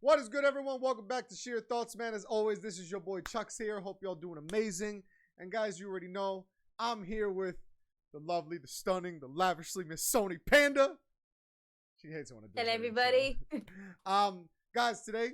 What is good, everyone? Welcome back to Sheer Thoughts, man. As always, this is your boy Chuck's here. Hope y'all doing amazing. And guys, you already know, I'm here with the lovely, the stunning, the lavishly Miss Sony Panda. She hates it when I do Hello, that, everybody. Guys, today,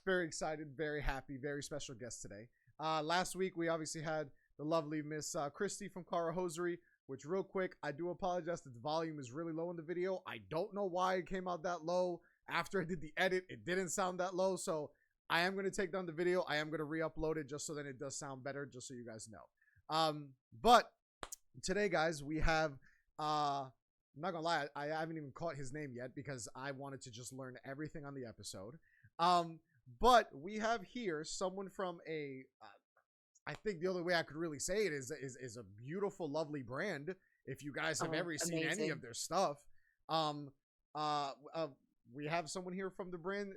very excited, very happy, very special guest today. Last week, we obviously had the lovely Miss Christy from Cara Hosiery, which real quick, I do apologize that the volume is really low in the video. I don't know why it came out that low. After I did the edit, it didn't sound that low, so I am going to take down the video. I am going to re-upload it just so that it does sound better, just so you guys know. But today, guys, we have, I'm not going to lie, I haven't even caught his name yet because I wanted to just learn everything on the episode. But we have here someone from I think the only way I could really say it is a beautiful, lovely brand. If you guys have ever seen any of their stuff, we have someone here from the brand.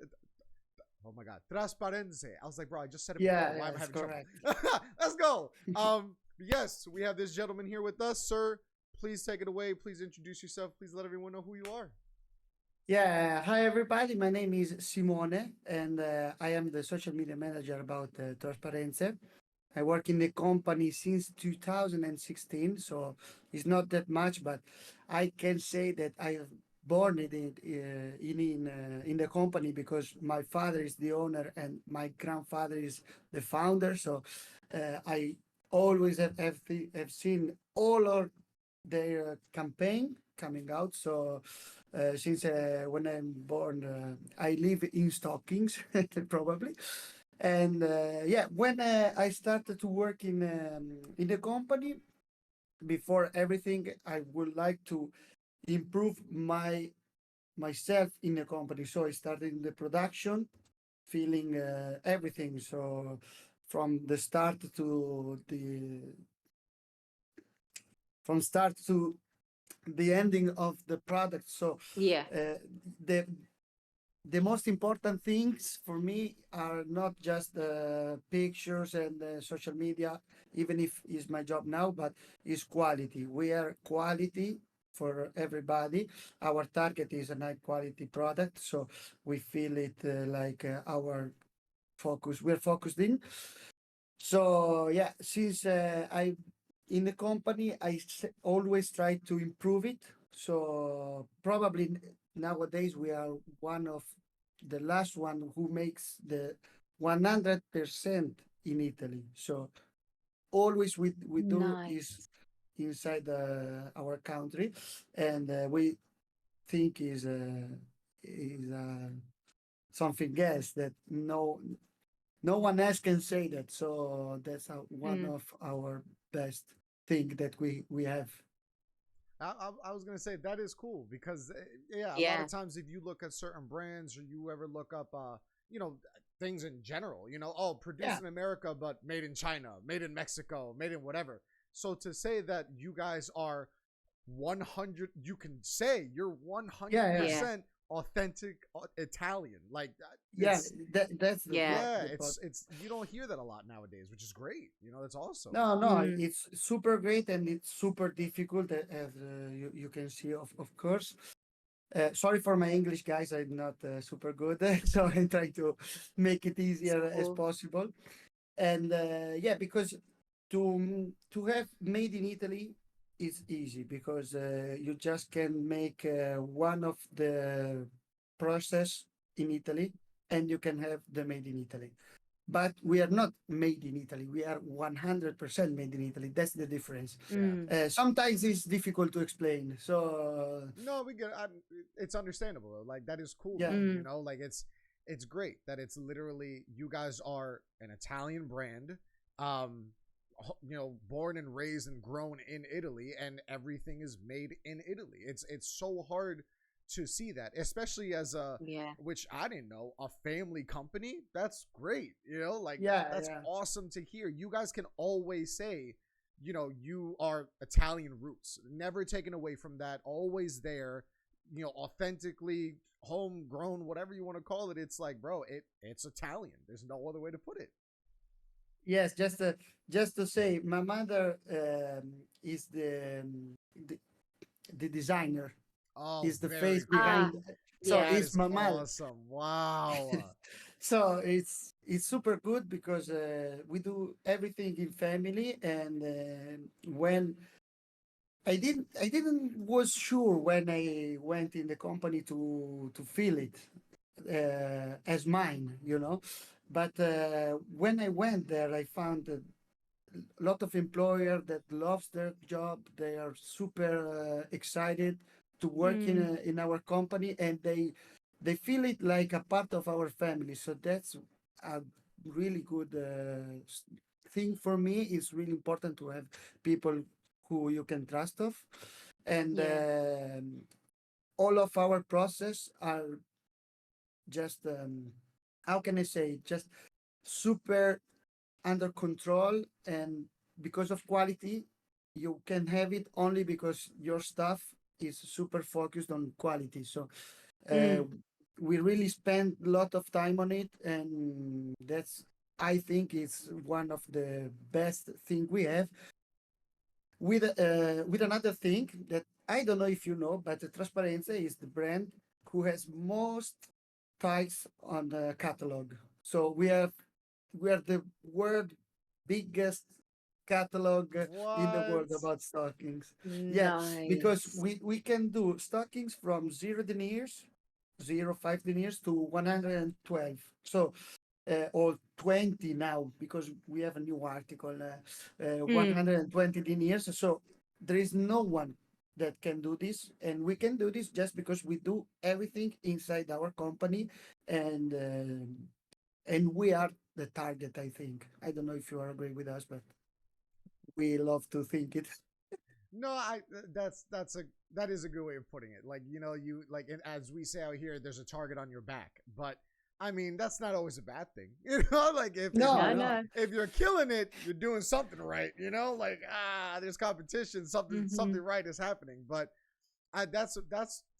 Oh my God, Trasparenze. I was like, bro, I just said it before. Why am I having trouble? Let's go. Yes, we have this gentleman here with us, sir. Please take it away. Please introduce yourself. Please let everyone know who you are. Yeah, hi everybody. My name is Simone, and I am the social media manager about Trasparenze. I work in the company since 2016, so it's not that much, but I can say that I have born in the company because my father is the owner and my grandfather is the founder. So I always have seen all of their campaign coming out. So since when I'm born, I live in stockings probably. And yeah, when I started to work in the company, before everything, I would like to improve myself in the company. So I started in the production, feeling everything. So from the start to the ending of the product. So Yeah. The most important things for me are not just the pictures and the social media, even if it's my job now, but is quality. We are quality for everybody. Our target is a high quality product, so we feel it like our focus. We're focused in. So yeah, since I in the company, always try to improve it. So probably nowadays we are one of the last one who makes the 100% in Italy. So always we do is inside our country, and we think is something else that no one else can say that. So that's one of our best thing that we have. I was gonna say that is cool because a lot of times if you look at certain brands or you ever look up things in general, produced in America but made in China, made in Mexico, made in whatever. So to say that you guys are 100, you can say you're 100% authentic Italian, like that's it's you don't hear that a lot nowadays, which is great. That's awesome. No, it's super great and it's super difficult, as you can see, of course. Sorry for my English, guys. I'm not super good, so I'm trying to make it easier as possible. And yeah, because to have made in Italy is easy because you just can make one of the process in Italy and you can have the made in Italy. But we are not made in Italy. We are 100% made in Italy. That's the difference. Sometimes it's difficult to explain. So no, we get it's understandable. Like that is cool. Yeah. Like it's great that it's literally you guys are an Italian brand. Born and raised and grown in Italy, and everything is made in Italy. It's so hard to see that, especially as which I didn't know, a family company. That's great. That's awesome to hear. You guys can always say, you are Italian roots, never taken away from that, always there, authentically homegrown, whatever you want to call it. It's like, bro, it's Italian. There's no other way to put it. Yes, just to say, my mother is the designer. Oh, is the face behind. So it's my mother. Awesome! Wow. So it's super good because we do everything in family, and when I didn't was sure when I went in the company to feel it as mine, but when I went there, I found a lot of employer that loves their job. They are super excited to work Mm. in our company, and they feel it like a part of our family. So that's a really good thing for me. It's really important to have people who you can trust of, and Yeah. all of our process are just how can I say, just super under control, and because of quality you can have it only because your staff is super focused on quality. So uh, Mm. we really spend a lot of time on it, and that's, I think, it's one of the best thing we have. With another thing that I don't know if you know, but Trasparenze is the brand who has most tags on the catalog. So we are the world biggest catalog in the What? world about stockings. Yeah, because Nice. we can do stockings from 0 deniers, 0 5 deniers to 112. So or 20 now, because we have a new article, Mm. 120 deniers. So there is no one that can do this, and we can do this just because we do everything inside our company, and we are the target, I think. I don't know if you are agree with us, but we love to think it. No, that is a good way of putting it. Like, you like, and as we say out here, there's a target on your back. But I mean, that's not always a bad thing. Like, if No, No, you're no. no. if you're killing it, you're doing something right. Like, there's competition, something Mm-hmm. right is happening. But that's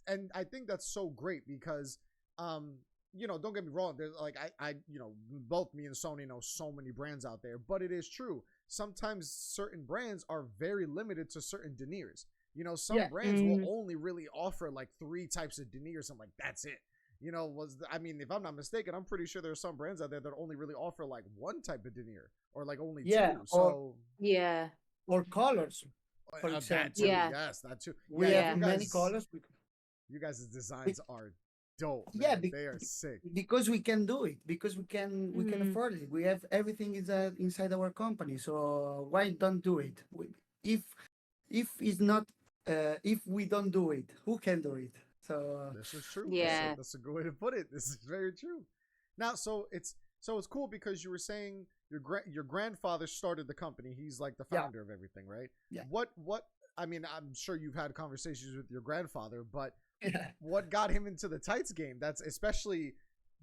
and I think that's so great because um don't get me wrong, there's like I both me and Sony know so many brands out there, but it is true sometimes certain brands are very limited to certain deniers. Some Yeah, brands will Mm. only really offer like three types of deniers. I'm like, that's it. I mean, if I'm not mistaken, I'm pretty sure there are some brands out there that only really offer like one type of denier or like only yeah, two. or So Yeah. colors, for that example. too, Yeah. yes, that too. We Yeah, have Yeah. many colors. you guys' designs Bec- are dope, yeah, man. They are sick. because we can do it, because we can Mm. afford it. We have everything is inside our company, so why don't do it? If if it's not if we don't do it, who can do it? So This is true. That's a Yeah. that's a good way to put it. This is very true. Now, so it's cool because you were saying your grandfather started the company. He's like the yeah, founder of everything, right? yeah. What I mean, I'm sure you've had conversations with your grandfather, but Yeah. what got him into the tights game? That's especially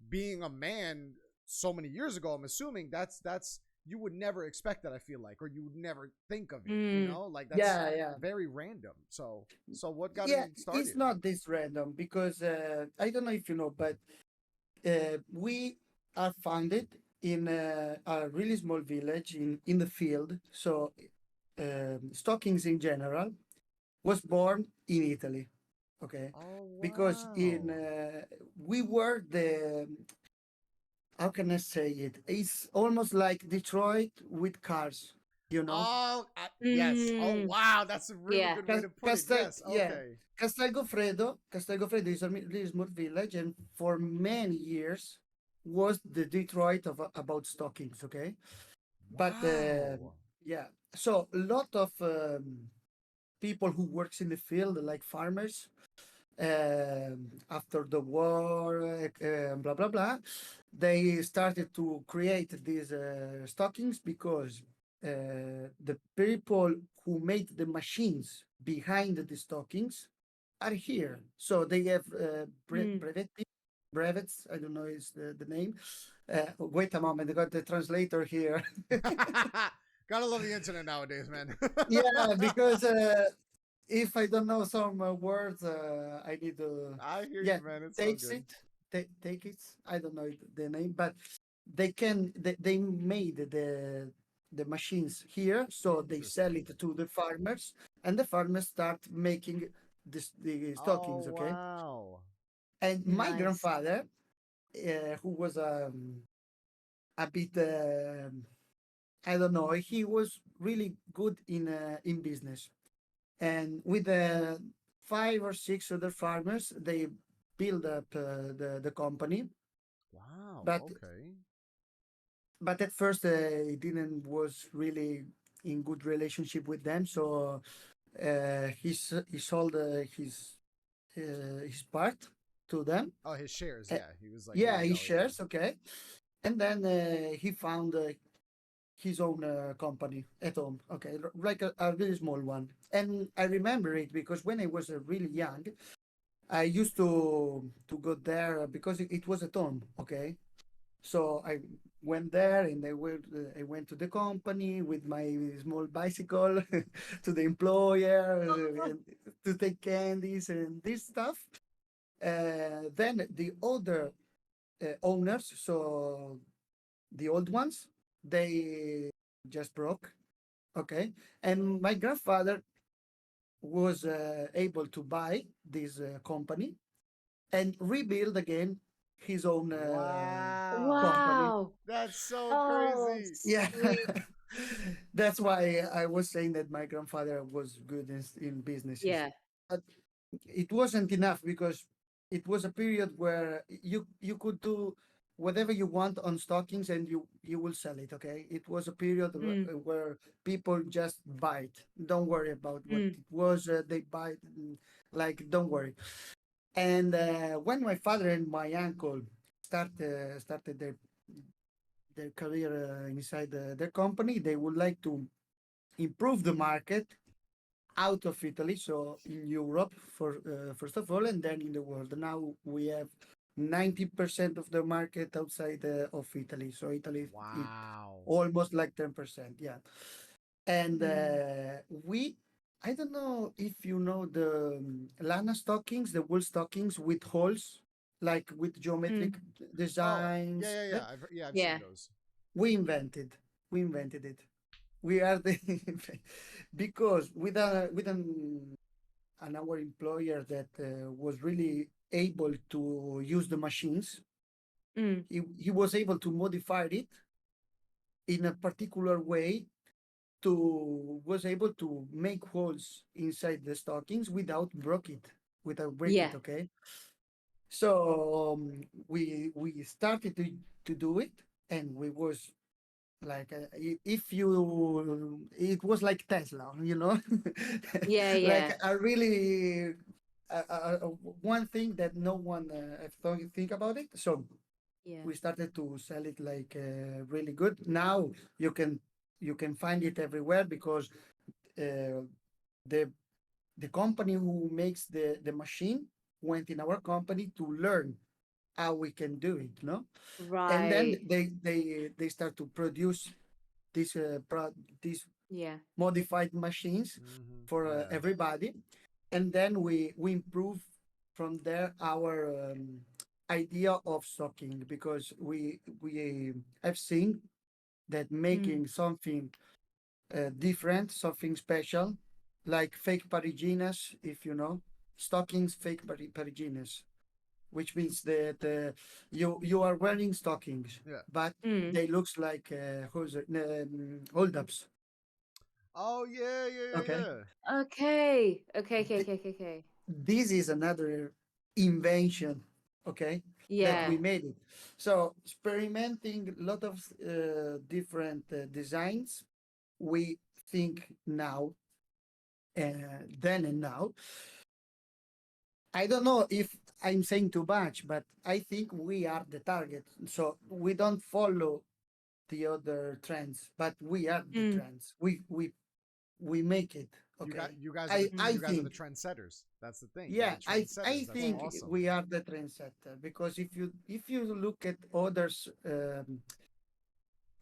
being a man so many years ago. I'm assuming that's you would never expect that. I feel like, or you would never think of it. Mm. Like that's Yeah, yeah. very random. So what got Yeah, him it's started? not this random, because I don't know if you know, but we are founded in a really small village in the field. So stockings in general was born in Italy. Okay, Oh because in wow. we were the, how can I say it? It's almost like Detroit with cars, you know. Oh, yes. Oh, Mm. wow. That's a really Yeah. good way to put it. Castel, Yes. yeah, Okay. Castelgofredo is a really small village, and for many years was the Detroit of about stockings. Okay, but Wow. yeah, so a lot of people who works in the field, like farmers, after the war, blah blah blah, they started to create these stockings because the people who made the machines behind the stockings are here. So they have Mm. brevets. I don't know is the name. Wait a moment, I got the translator here. Gotta love the internet nowadays, man. Yeah, because if I don't know some words, I need to. I hear Yeah, you, man. It's all takes good. it. Take it. I don't know the name, but they made the machines here, so they sell Interesting. it to the farmers, and the farmers start making the Oh, stockings. Okay, wow. and my Nice. grandfather. who was a bit I don't know. He was really good in business, and with five or six other farmers, they build up the company. Wow. But Okay. at first, he didn't was really in good relationship with them. So he sold his part to them. Oh, his shares. Uh, Yeah. He was like, here yeah, you he go. Yeah. shares. Okay, and then he found his own company at home. Okay, like a really small one. And I remember it because when I was really young, I used to go there because it was at home. Okay, so I went there and I went to the company with my small bicycle to the employer and to take candies and this stuff. Then the other owners, so the old ones, they just broke. Okay, and my grandfather was able to buy this company and rebuild again his own Wow. company. Wow. That's so Oh, crazy. Yeah, sweet. that's why I was saying that my grandfather was good in businesses. Yeah. But it wasn't enough because it was a period where you could do whatever you want on stockings and you will sell it. Okay, it was a period Mm, where people just buy it. Don't worry about what mm, it was. They buy it, like don't worry. And when my father and my uncle started their career inside their company, they would like to improve the market out of Italy, so in Europe for first of all, and then in the world. Now we have 90% of the market outside of Italy. So Italy it Wow. almost like 10%. Yeah, and mm, I don't know if you know the Lana stockings, the wool stockings with holes, like with mm. geometric Oh, yeah, designs. yeah, yeah. That Yeah, I've seen Yeah. those. we invented. We invented it. We are the because with an our employer that was really able to use the machines. Mm, He was able to modify it in a particular way to was able to make holes inside the stockings without break it. yeah. Okay, so we started to do it, and we was like if you it was like Tesla, Yeah, like yeah. a really one thing that no one have think about it. So Yeah. we started to sell it like really good. Now you can you can find it everywhere because uh, the the company who makes the machine went in our company to learn how we can do it, no? And then Right. they start to produce these these Yeah. modified machines for Yeah. everybody, and then we improve from there our idea of stocking because we have seen that Mm, making something different, something special, like fake Pariginas, if you know, stockings fake Pariginas, which means that you are wearing stockings, Yeah. but mm. they looks like hold ups. Oh, yeah, yeah, yeah, Okay, yeah. Okay. Okay, okay, Th- okay, okay, okay. this is another invention. Okay, that we Yeah. made it. So experimenting a lot of different designs. We think now, then and now. I don't know if I'm saying too much, but I think we are the target. So we don't follow the other trends, but we are the Mm, trends. We make it. Okay. You guys are I you mm. guys are the think, trendsetters. That's the thing. You're yeah, the trendsetters. I That's think Yeah. awesome. we are the trendsetter because if you look at others,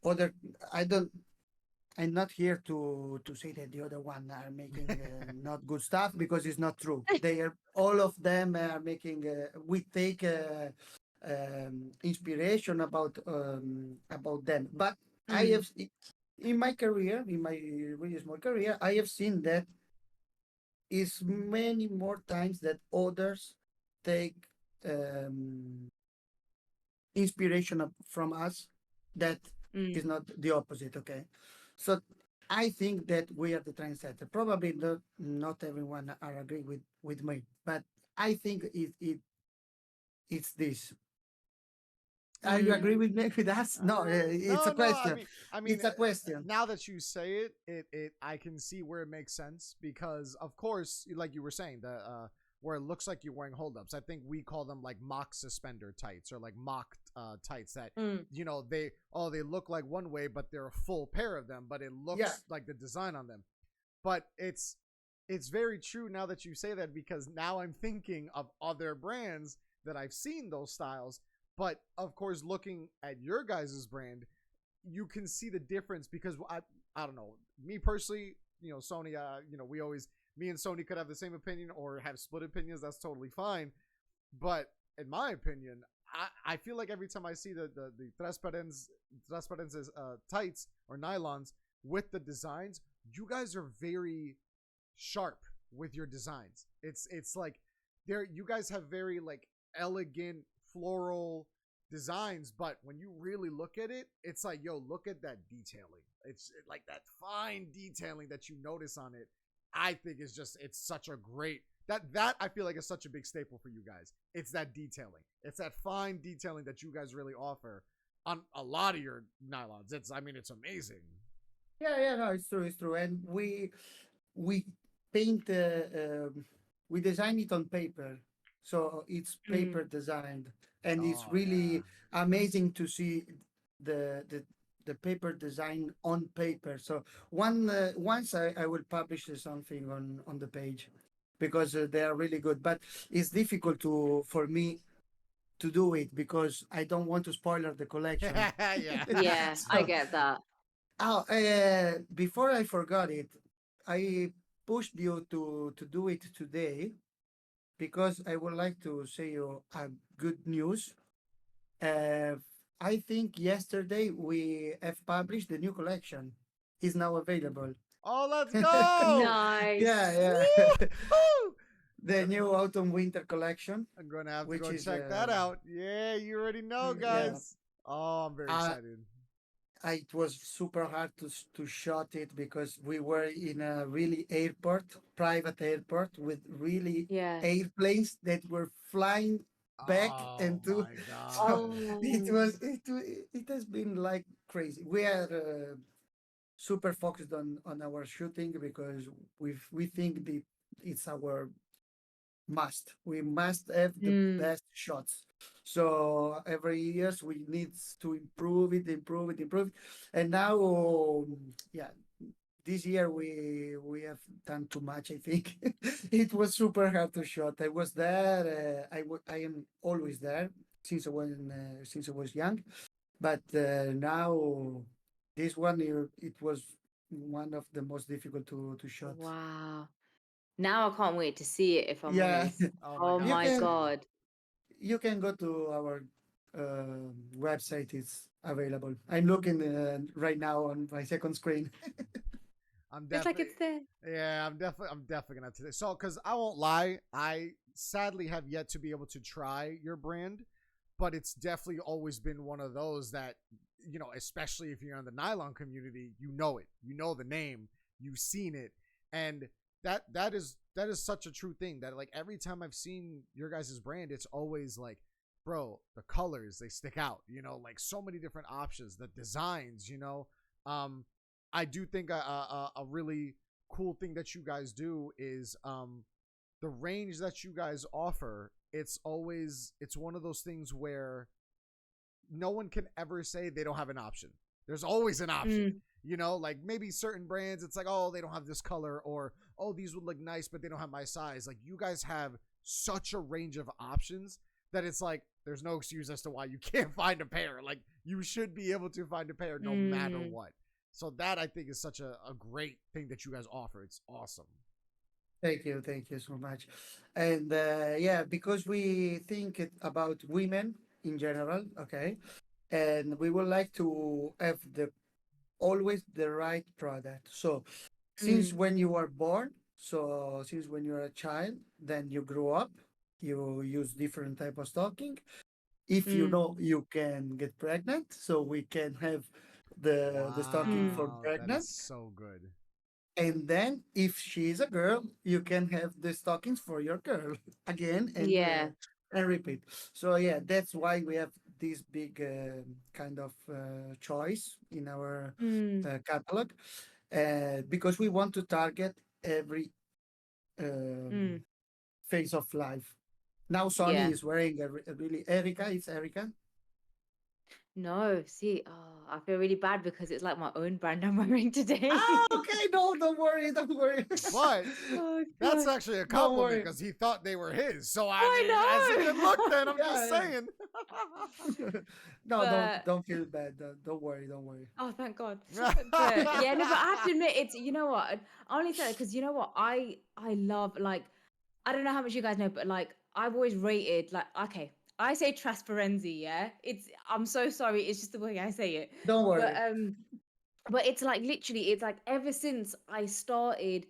other I don't I'm not here to say that the other one are making not good stuff because it's not true. They are all of them are making. We take inspiration about them. But I Mm, have in my career, in my really small career, I have seen that is many more times that others take um, inspiration from us, that is Mm. not the opposite. Okay, so I think that we are the trendsetter. Probably not everyone are agree with me, but I think it's this. Are you agree Mm. with me with us? No, it's a No, no. question. I mean, It's a question. now that you say it, I can see where it makes sense because, of course, like you were saying, the where it looks like you're wearing holdups. I think we call them like mock suspender tights or like mock tights that Mm. they look like one way, but they're a full pair of them, but it Yeah, looks like the design on them. But it's very true now that you say that because now I'm thinking of other brands that I've seen those styles. But of course, looking at your guys' brand, you can see the difference because I don't know, me personally, Sony, we always, me and Sony could have the same opinion or have split opinions. That's totally fine. But in my opinion, I feel like every time I see the Trasparenze's tights or nylons with the designs, you guys are very sharp with your designs. It's like you guys have very like elegant floral designs, but when you really look at it, it's like, yo, look at that detailing. It's like that fine detailing that you notice on it. I think is just it's such a great that I feel like is such a big staple for you guys. It's that detailing. It's that fine detailing that you guys really offer on a lot of your nylons. It's amazing. yeah, no, it's true, it's true. And we paint, we design it on paper, so it's Mm. paper designed, and it's Oh yeah. really amazing to see the the the paper design on paper. So once I will publish something on the page, because they are really good. But it's difficult to for me to do it because I don't want to spoiler the collection. Yeah. Yeah, I So get that. oh, before I forgot it, I pushed you to do it today because I would like to say you a good news. Uh, I think yesterday we have published the new collection. Is now available. Oh, let's go. Nice. Yeah, yeah. Woo! The new autumn winter collection, I'm gonna have to which go is check that out. Yeah, you already know, yeah. guys. Oh, I'm very Uh, excited. it was super hard to shot it because we were in a really private airport with really Yeah. airplanes that were flying back Oh and to. my So god. Oh. it has been like crazy. We are super focused on our shooting because we think it's our must. We must have the Mm. best shots. So every years we need to improve it. And now, yeah, this year we have done too much. I think it was super hard to shot. I was there. I am always there since I was young. But now this one it was one of the most difficult to shot. Wow. Now I can't wait to see it if I'm Yeah, honest. Oh my Oh god, you me my can too. God. you can go to our website. It's available. I'm looking right now on my second screen. I'm It's like definitely it's there. yeah, I'm definitely gonna have to so because I won't lie, I sadly have yet to be able to try your brand, but it's definitely always been one of those that especially if you're in the nylon community, you know the name, you've seen it, and that is such a true thing that like every time I've seen your guys' brand, it's always like, bro, the colors they stick out, like so many different options, the designs, um, I do think a really cool thing that you guys do is the range that you guys offer. It's one of those things where no one can ever say they don't have an option. There's always an option. Mm. Like maybe certain brands, it's like, oh, they don't have this color, or oh, these would look nice, but they don't have my size. Like you guys have such a range of options that it's like there's no excuse as to why you can't find a pair. Like you should be able to find a pair no matter Mm. what. So that I think is such a great thing that you guys offer. It's awesome. Thank you so much. And yeah, because we think about women in general, okay, and we would like to have the always the right product. So since Mm. when you are born, so since when you're a child, then you grow up, you use different type of stocking, if you Mm. know you can get pregnant, so we can have the stocking Mm. for Wow, that is pregnant. so good. And then if she is a girl, you can have the stockings for your girl again, Yeah. and repeat. So yeah, that's why we have this big kind of choice in our Mm. catalog, because we want to target every um, Mm. phase of life. Now Sonny Yeah. is wearing a really Erica. It's Erica. No, see, oh, I feel really bad because it's like my own brand I'm wearing today. Ah, okay. No, don't worry. Don't worry. But Oh that's God. actually a Don't compliment worry. because he thought they were his. So I I mean, that's a good look. know. Then I'm just Yeah, saying. yeah. No, But don't feel bad. Don't worry. Don't worry. oh, thank God. But yeah, no, but I have to admit, it's you know what? I only say that because you know what? I love like I don't know how much you guys know, but like I've always rated like okay, I say Trasparenze, yeah. It's I'm so sorry, it's just the way I say it. Don't But worry. it's like literally, it's like ever since I started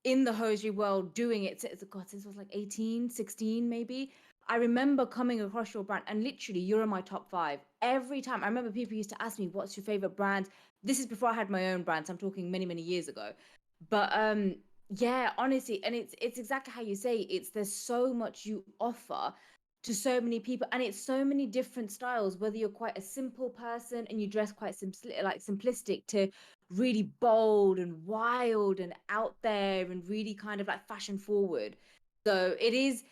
in the hosiery world doing it God, since I was like 18, 16, maybe. I remember coming across your brand and literally you're in my top five. Every time I remember people used to ask me, what's your favorite brand? This is before I had my own brand. So I'm talking many, many years ago. But yeah, honestly, and it's exactly how you say it's there's so much you offer to so many people and it's so many different styles, whether you're quite a simple person and you dress quite like simplistic to really bold and wild and out there and really kind of like fashion forward. So it is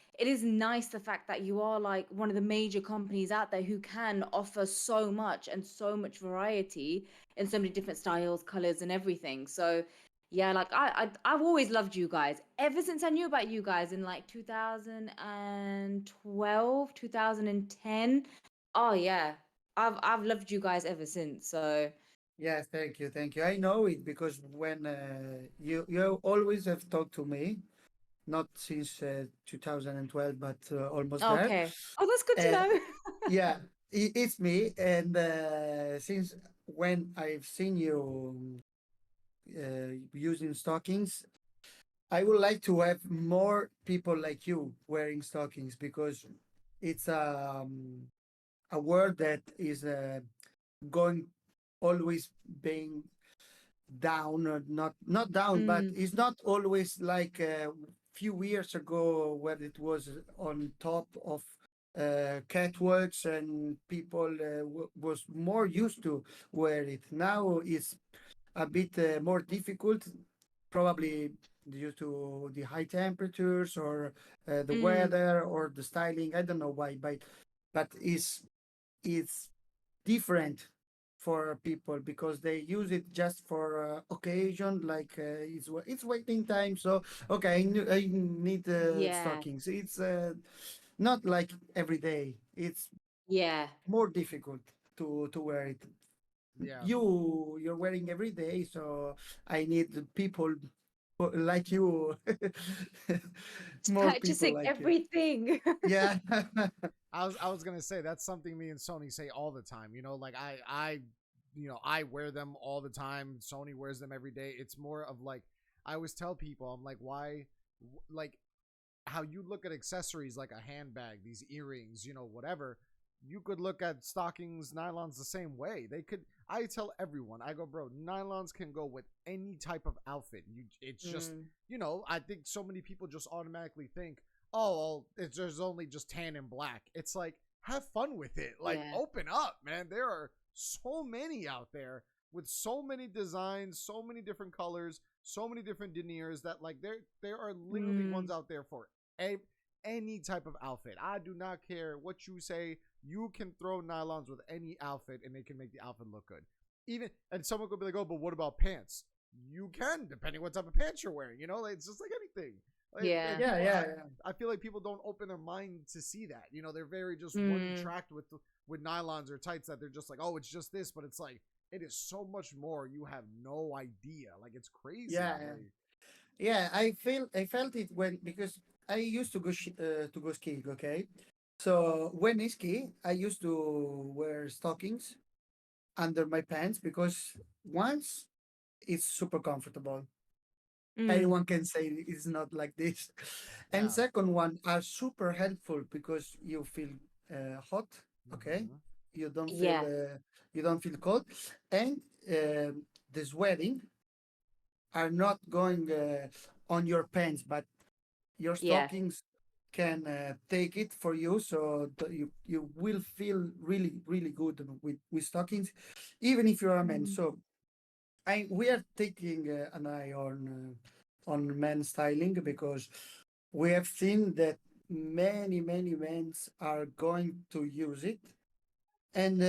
nice the fact that you are like one of the major companies out there who can offer so much and so much variety in so many different styles, colors and everything. So yeah, like I've always loved you guys ever since I knew about you guys in like 2012, 2010. Oh yeah. I've loved you guys ever since. So Yes, thank you. I know it because when you always have talked to me, not since 2012, but almost there. okay. Oh, that's good to Uh, know. yeah, it's me. And since when I've seen you using stockings, I would like to have more people like you wearing stockings because it's a word that is going always being down, or not down, but Mm, it's not always like a few years ago where it was on top of catwalks and people was more used to wear it. Now it's a bit more difficult, probably due to the high temperatures or the mm, weather or the styling. I don't know why, but it's different for people because they use it just for occasion, like it's waiting time. So okay, I need yeah, stockings. It's not like every day. It's yeah. more difficult to wear it. Yeah. You're wearing every day, so I need people like you. It's More people purchasing like you. everything. Yeah. I was gonna say that's something me and Sony say all the time. Like I wear them all the time. Sony wears them every day. It's more of like I always tell people, I'm like, why, like how you look at accessories like a handbag, these earrings, whatever. You could look at stockings, nylons the same way. They could. I tell everyone, I go, bro, nylons can go with any type of outfit. It's just, Mm, I think so many people just automatically think, oh, well, there's only just tan and black. It's like, have fun with it. Like, yeah. open up, man. There are so many out there with so many designs, so many different colors, so many different deniers that like there are literally Mm, ones out there for a, any type of outfit. I do not care what you say. You can throw nylons with any outfit and they can make the outfit look good. Even and someone could be like, "Oh, but what about pants?" You can, depending what type of pants you're wearing. Like, it's just like anything. Like yeah. Yeah, people, yeah, I, yeah. I feel like people don't open their mind to see that. They're very just one Mm, tracked with nylons or tights that they're just like, oh, it's just this, but it's like it is so much more. You have no idea. Like it's crazy. Yeah, yeah. Like Yeah, I felt it when because I used to go skiing. Okay, so when I ski, I used to wear stockings under my pants because once it's super comfortable. mm, Anyone can say it's not like this, and yeah, second one are super helpful because you feel hot. Okay, Mm-hmm. you don't feel Yeah. you don't feel cold, and the sweating are not going on your pants, but your Yeah. stockings can take it for you, so you will feel really good with stockings, even if you're a man. Mm. So I we are taking an eye on men styling because we have seen that many men are going to use it, and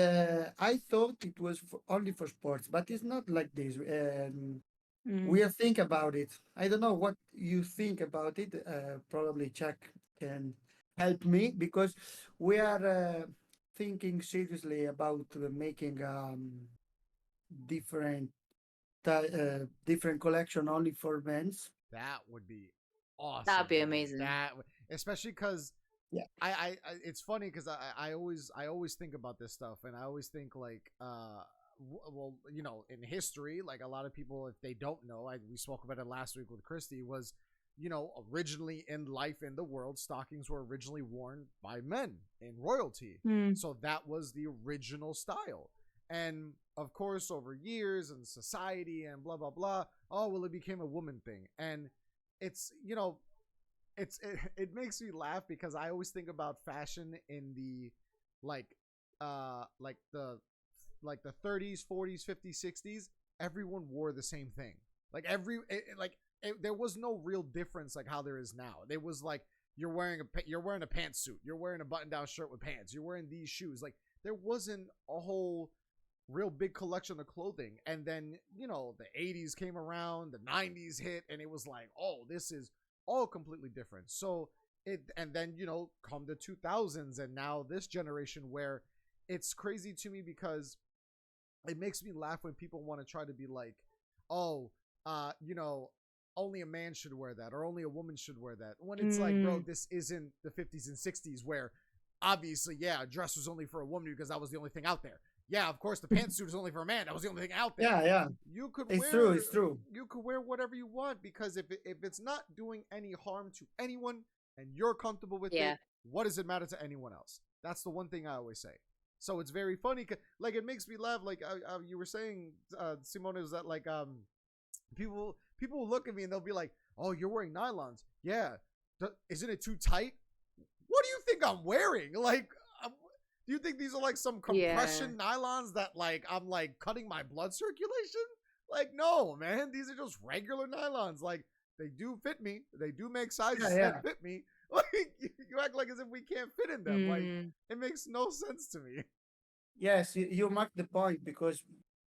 I thought it was only for sports, but it's not like this. Mm. We'll think about it. I don't know what you think about it. Probably Chuck can help me because we are thinking seriously about making different different collection only for men's. That would be That'd awesome, be man. amazing. Especially because Yeah. it's funny because I always think about this stuff, and I always think like well, in history, like a lot of people, if they don't know, we spoke about it last week with Christy, was originally in life in the world, stockings were originally worn by men in royalty, Mm. so that was the original style. And of course, over years and society and blah blah blah, oh well, it became a woman thing. And it's it makes me laugh because I always think about fashion in the like like the 30s, 40s, 50s, 60s. Everyone wore the same thing. Like there was no real difference like how there is now. It was like you're wearing a pantsuit, you're wearing a button down shirt with pants, you're wearing these shoes. Like there wasn't a whole real big collection of clothing. And then the 80s came around, the 90s hit, and it was like, oh, this is all completely different. So and then come the 2000s, and now this generation, where it's crazy to me because it makes me laugh when people want to try to be like, oh, only a man should wear that, or only a woman should wear that, when it's like, bro, Mm. this isn't the 50s and 60s where obviously, yeah, a dress was only for a woman because that was the only thing out there. Yeah, of course, the pantsuit is only for a man. That was the only thing out there. Yeah. You could It's true. wear It's true. you could wear whatever you want, because if it's not doing any harm to anyone and you're comfortable with Yeah. it, what does it matter to anyone else? That's the one thing I always say. So it's very funny. Like it makes me laugh. Like you were saying, Simone, is that like people will look at me and they'll be like, "Oh, you're wearing nylons? Yeah. Isn't it too tight? What do you think I'm wearing? Like, do you think these are like some Yeah. compression nylons that like I'm like cutting my blood circulation? Like, no, man. These are just regular nylons. Like, they do fit me. They do make sizes that Yeah. fit me. Like, you act like as if we can't fit in them. Like, Mm. it makes no sense to me. Yes, you mark the point because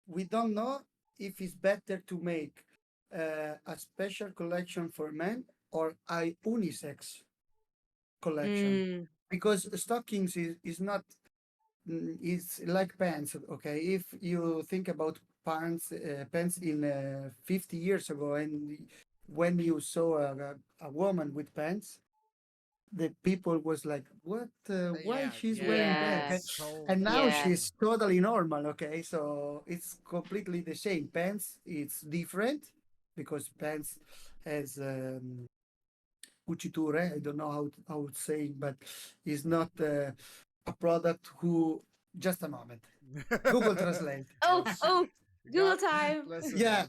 we don't know if it's better to make a special collection for men or a unisex collection Mm. because stockings is not it's like pants. Okay, if you think about pants in 50 years ago, and when you saw a woman with pants, the people was like, what, why Yeah, she's yeah, wearing it pants, Yeah. okay? was so And now Yeah. dumb. she's totally normal, okay? So it's completely the same. Pants, it's different because pants has cuciture. I don't know how to say, but it's not a product who. Just a moment. Google Translate. Oh, Yes. oh, Google God, time. listen, Yeah,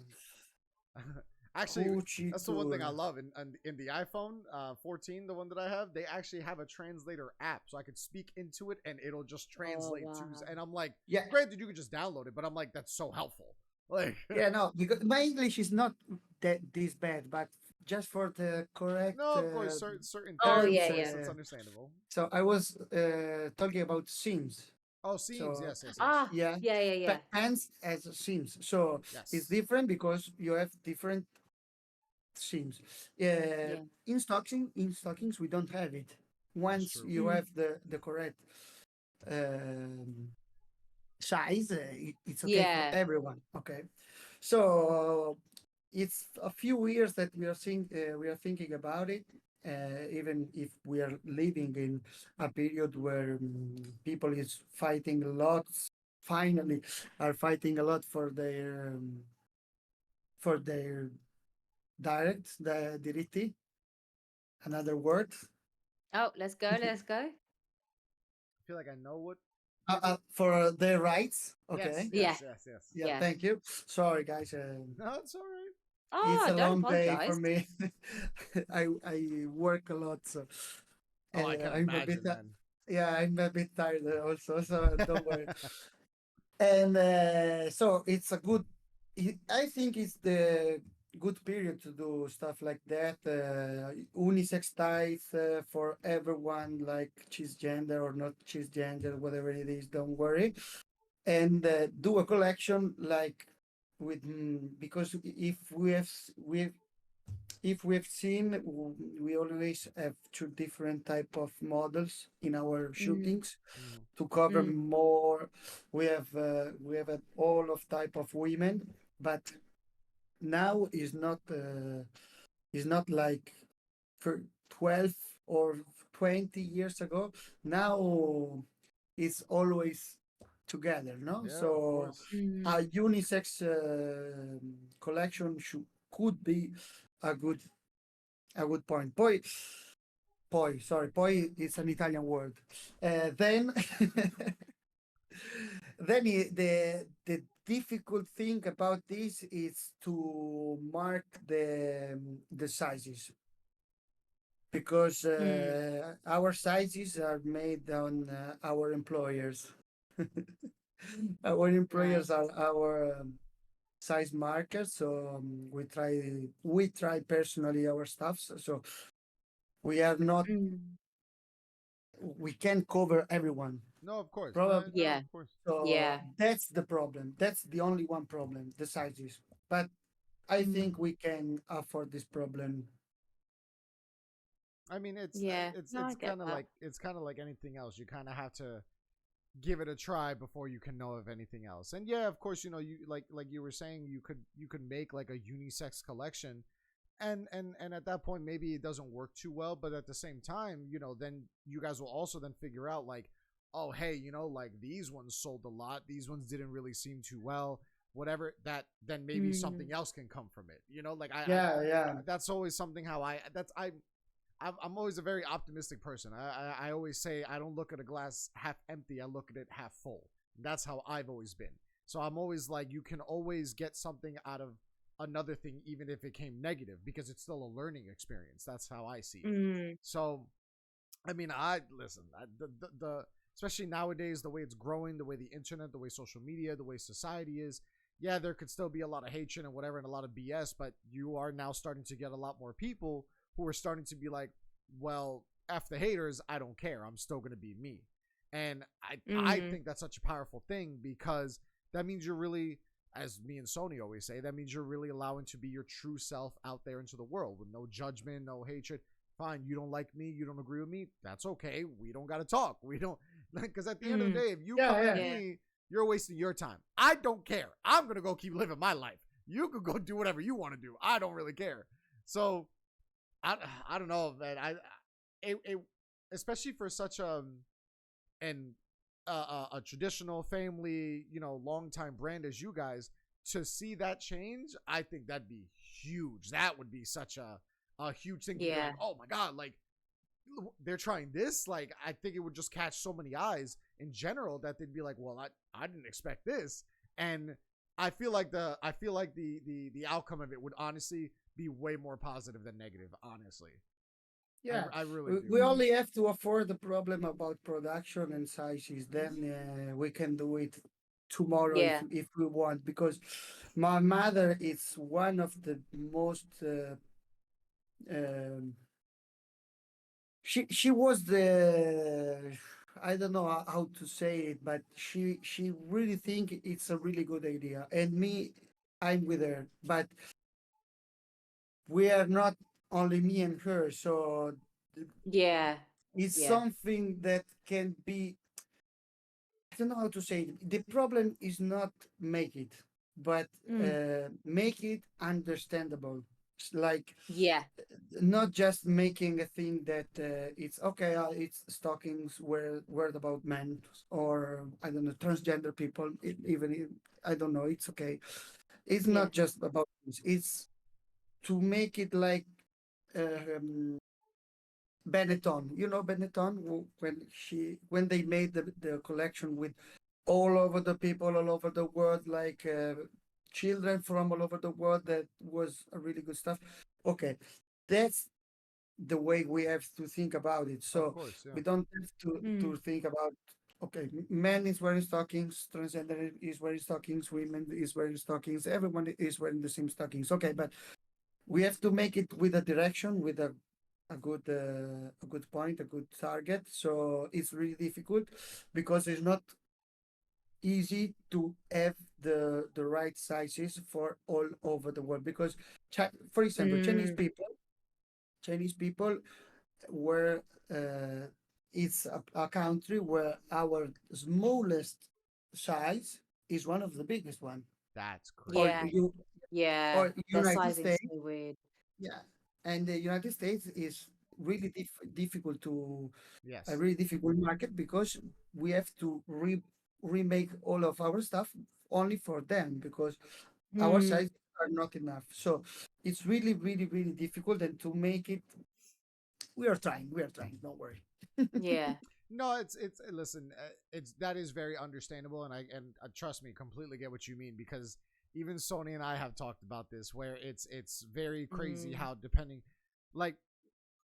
man. Actually, that's the one thing I cuciture. love in the iPhone 14, the one that I have. They actually have a translator app, so I could speak into it and it'll just Oh, translate to. wow. And I'm like, Yeah, granted, you could just download it, but I'm like, that's so helpful. Like, yeah, no, because my English is not that this bad, but just for the correct no, of course, certain Oh, things, of terms. yeah, course, yeah. that's understandable. So I was talking about Sims. Oh, seams, So yes, yes, yes, Ah, yeah, yeah, yeah, yeah. pants as Sims. So it's yes. different because you have different Sims. Yeah. In stockings we don't have it. That's Once true. you Mm. have the correct um, size, it's okay for Yeah. everyone. Okay, so it's a few years that we are thinking about it. Even if we are living in a period where people is fighting a lot, finally are fighting a lot for their the diritti, another word. Oh, let's go. Let's go. I feel like I know what For their rights. Yes, Okay. Yeah, yes, yes, yes. Yeah. yeah. Thank you. Sorry, guys. No, it's all right. It's Oh, a don't long day for apologize. me. I work a lot, so Oh, I can I'm a bit. imagine, man. Yeah, I'm a bit tired also. So don't worry. And so it's a good. I think it's the good period to do stuff like that. Unisex ties for everyone, like cisgender or not cisgender, whatever it is. Don't worry, and do a collection like with because if we've seen we always have two different type of models in our Mm, shootings Mhm. to cover mm, more. We have all of type of women, but now is not like for 12 or 20 years ago. Now it's always together, no? Yeah, of So course. mm. a unisex collection could be a good a good point. Poi is an Italian word. Then the difficult thing about this is to mark the sizes because Mm. our sizes are made on our employers. Our Right. employers are our size markers, so we try personally our stuff. So we are not Mm. we can't cover everyone. No, of course. No, Probably. no, Yeah, of course. So yeah. that's the problem. That's the only one problem, the sizes. But I think Mm. we can afford this problem. I mean, Yeah. No, I it's get kind of that. like anything else. You kind of have to give it a try before you can know of anything else. And yeah, of course, you like you were saying, you could make like a unisex collection, and at that point maybe it doesn't work too well, but at the same time, then you guys will also then figure out like, oh hey, like these ones sold a lot, these ones didn't really seem too well, whatever, that then maybe Mm. something else can come from it. Like Yeah, yeah. that's always something how I'm always a very optimistic person. I always say I don't look at a glass half empty. I look at it half full. That's how I've always been. So I'm always like, you can always get something out of another thing, even if it came negative, because it's still a learning experience. That's how I see it. Mm. So, I mean, I listen. The especially nowadays, the way it's growing, the way the internet, the way social media, the way society is. Yeah, there could still be a lot of hatred and whatever, and a lot of BS, but you are now starting to get a lot more people who are starting to be like, well, F the haters, I don't care. I'm still going to be me. And I Mm. think that's such a powerful thing, because that means you're really, as me and Sony always say, that means you're really allowing to be your true self out there into the world with no judgment, no hatred. Fine, you don't like me, you don't agree with me, that's okay. We don't got to talk. We don't, because at the end of the Mm. day, if you Yeah, come at yeah. Yeah. me, you're wasting your time. I don't care. I'm going to go keep living my life. You could go do whatever you want to do. I don't really care. So I, I don't know, man. It especially for such an a traditional family, long time brand as you guys, to see that change, I think that'd be huge. That would be such a huge thing to be like, Yeah. oh my god, like they're trying this. Like I think it would just catch so many eyes in general that they'd be like, well, I didn't expect this. And I feel like the outcome of it would honestly be way more positive than negative, honestly. Yeah, I really we do. Mm. only have to afford the problem about production and sizes. Then we can do it tomorrow Yeah. if we want. Because my mother is one of the most. Um, she was the. I don't know how to say it, but she really think it's a really good idea, and me, I'm with her. But we are not only me and her, so Yeah. it's Yeah. something that can be. I don't know how to say it. The problem is not make it, but Mm. make it understandable. It's like Yeah. not just making a thing that it's okay. It's stockings word about men or I don't know transgender people. Even if, I don't know. It's okay. It's Yeah. not just about this. It's to make it like um, Benetton. You know Benetton, when they made the collection with all over the people all over the world, like children from all over the world. That was a really good stuff. Okay, that's the way we have to think about it. Of So course, yeah. we don't have to Mm. think about, okay, man is wearing stockings, transgender is wearing stockings, women is wearing stockings, everyone is wearing the same stockings. Okay, but we have to make it with a direction, with a good point, a good target. So it's really difficult because it's not easy to have the right sizes for all over the world. Because for example, Mm. Chinese people were it's a country where our smallest size is one of the biggest one. That's Or Yeah. crazy. you Yeah. or Their United sizing's States, so weird. yeah, and the United States is really difficult to a Yes. really difficult market because we have to remake all of our stuff only for them because our Mm. sizes are not enough. So it's really, really, really difficult. And to make it, we are trying. We are trying. Don't worry. Yeah. No, it's listen, it's that is very understandable, and trust me, completely get what you mean because even Sony and I have talked about this where it's very crazy Mm. how depending, like,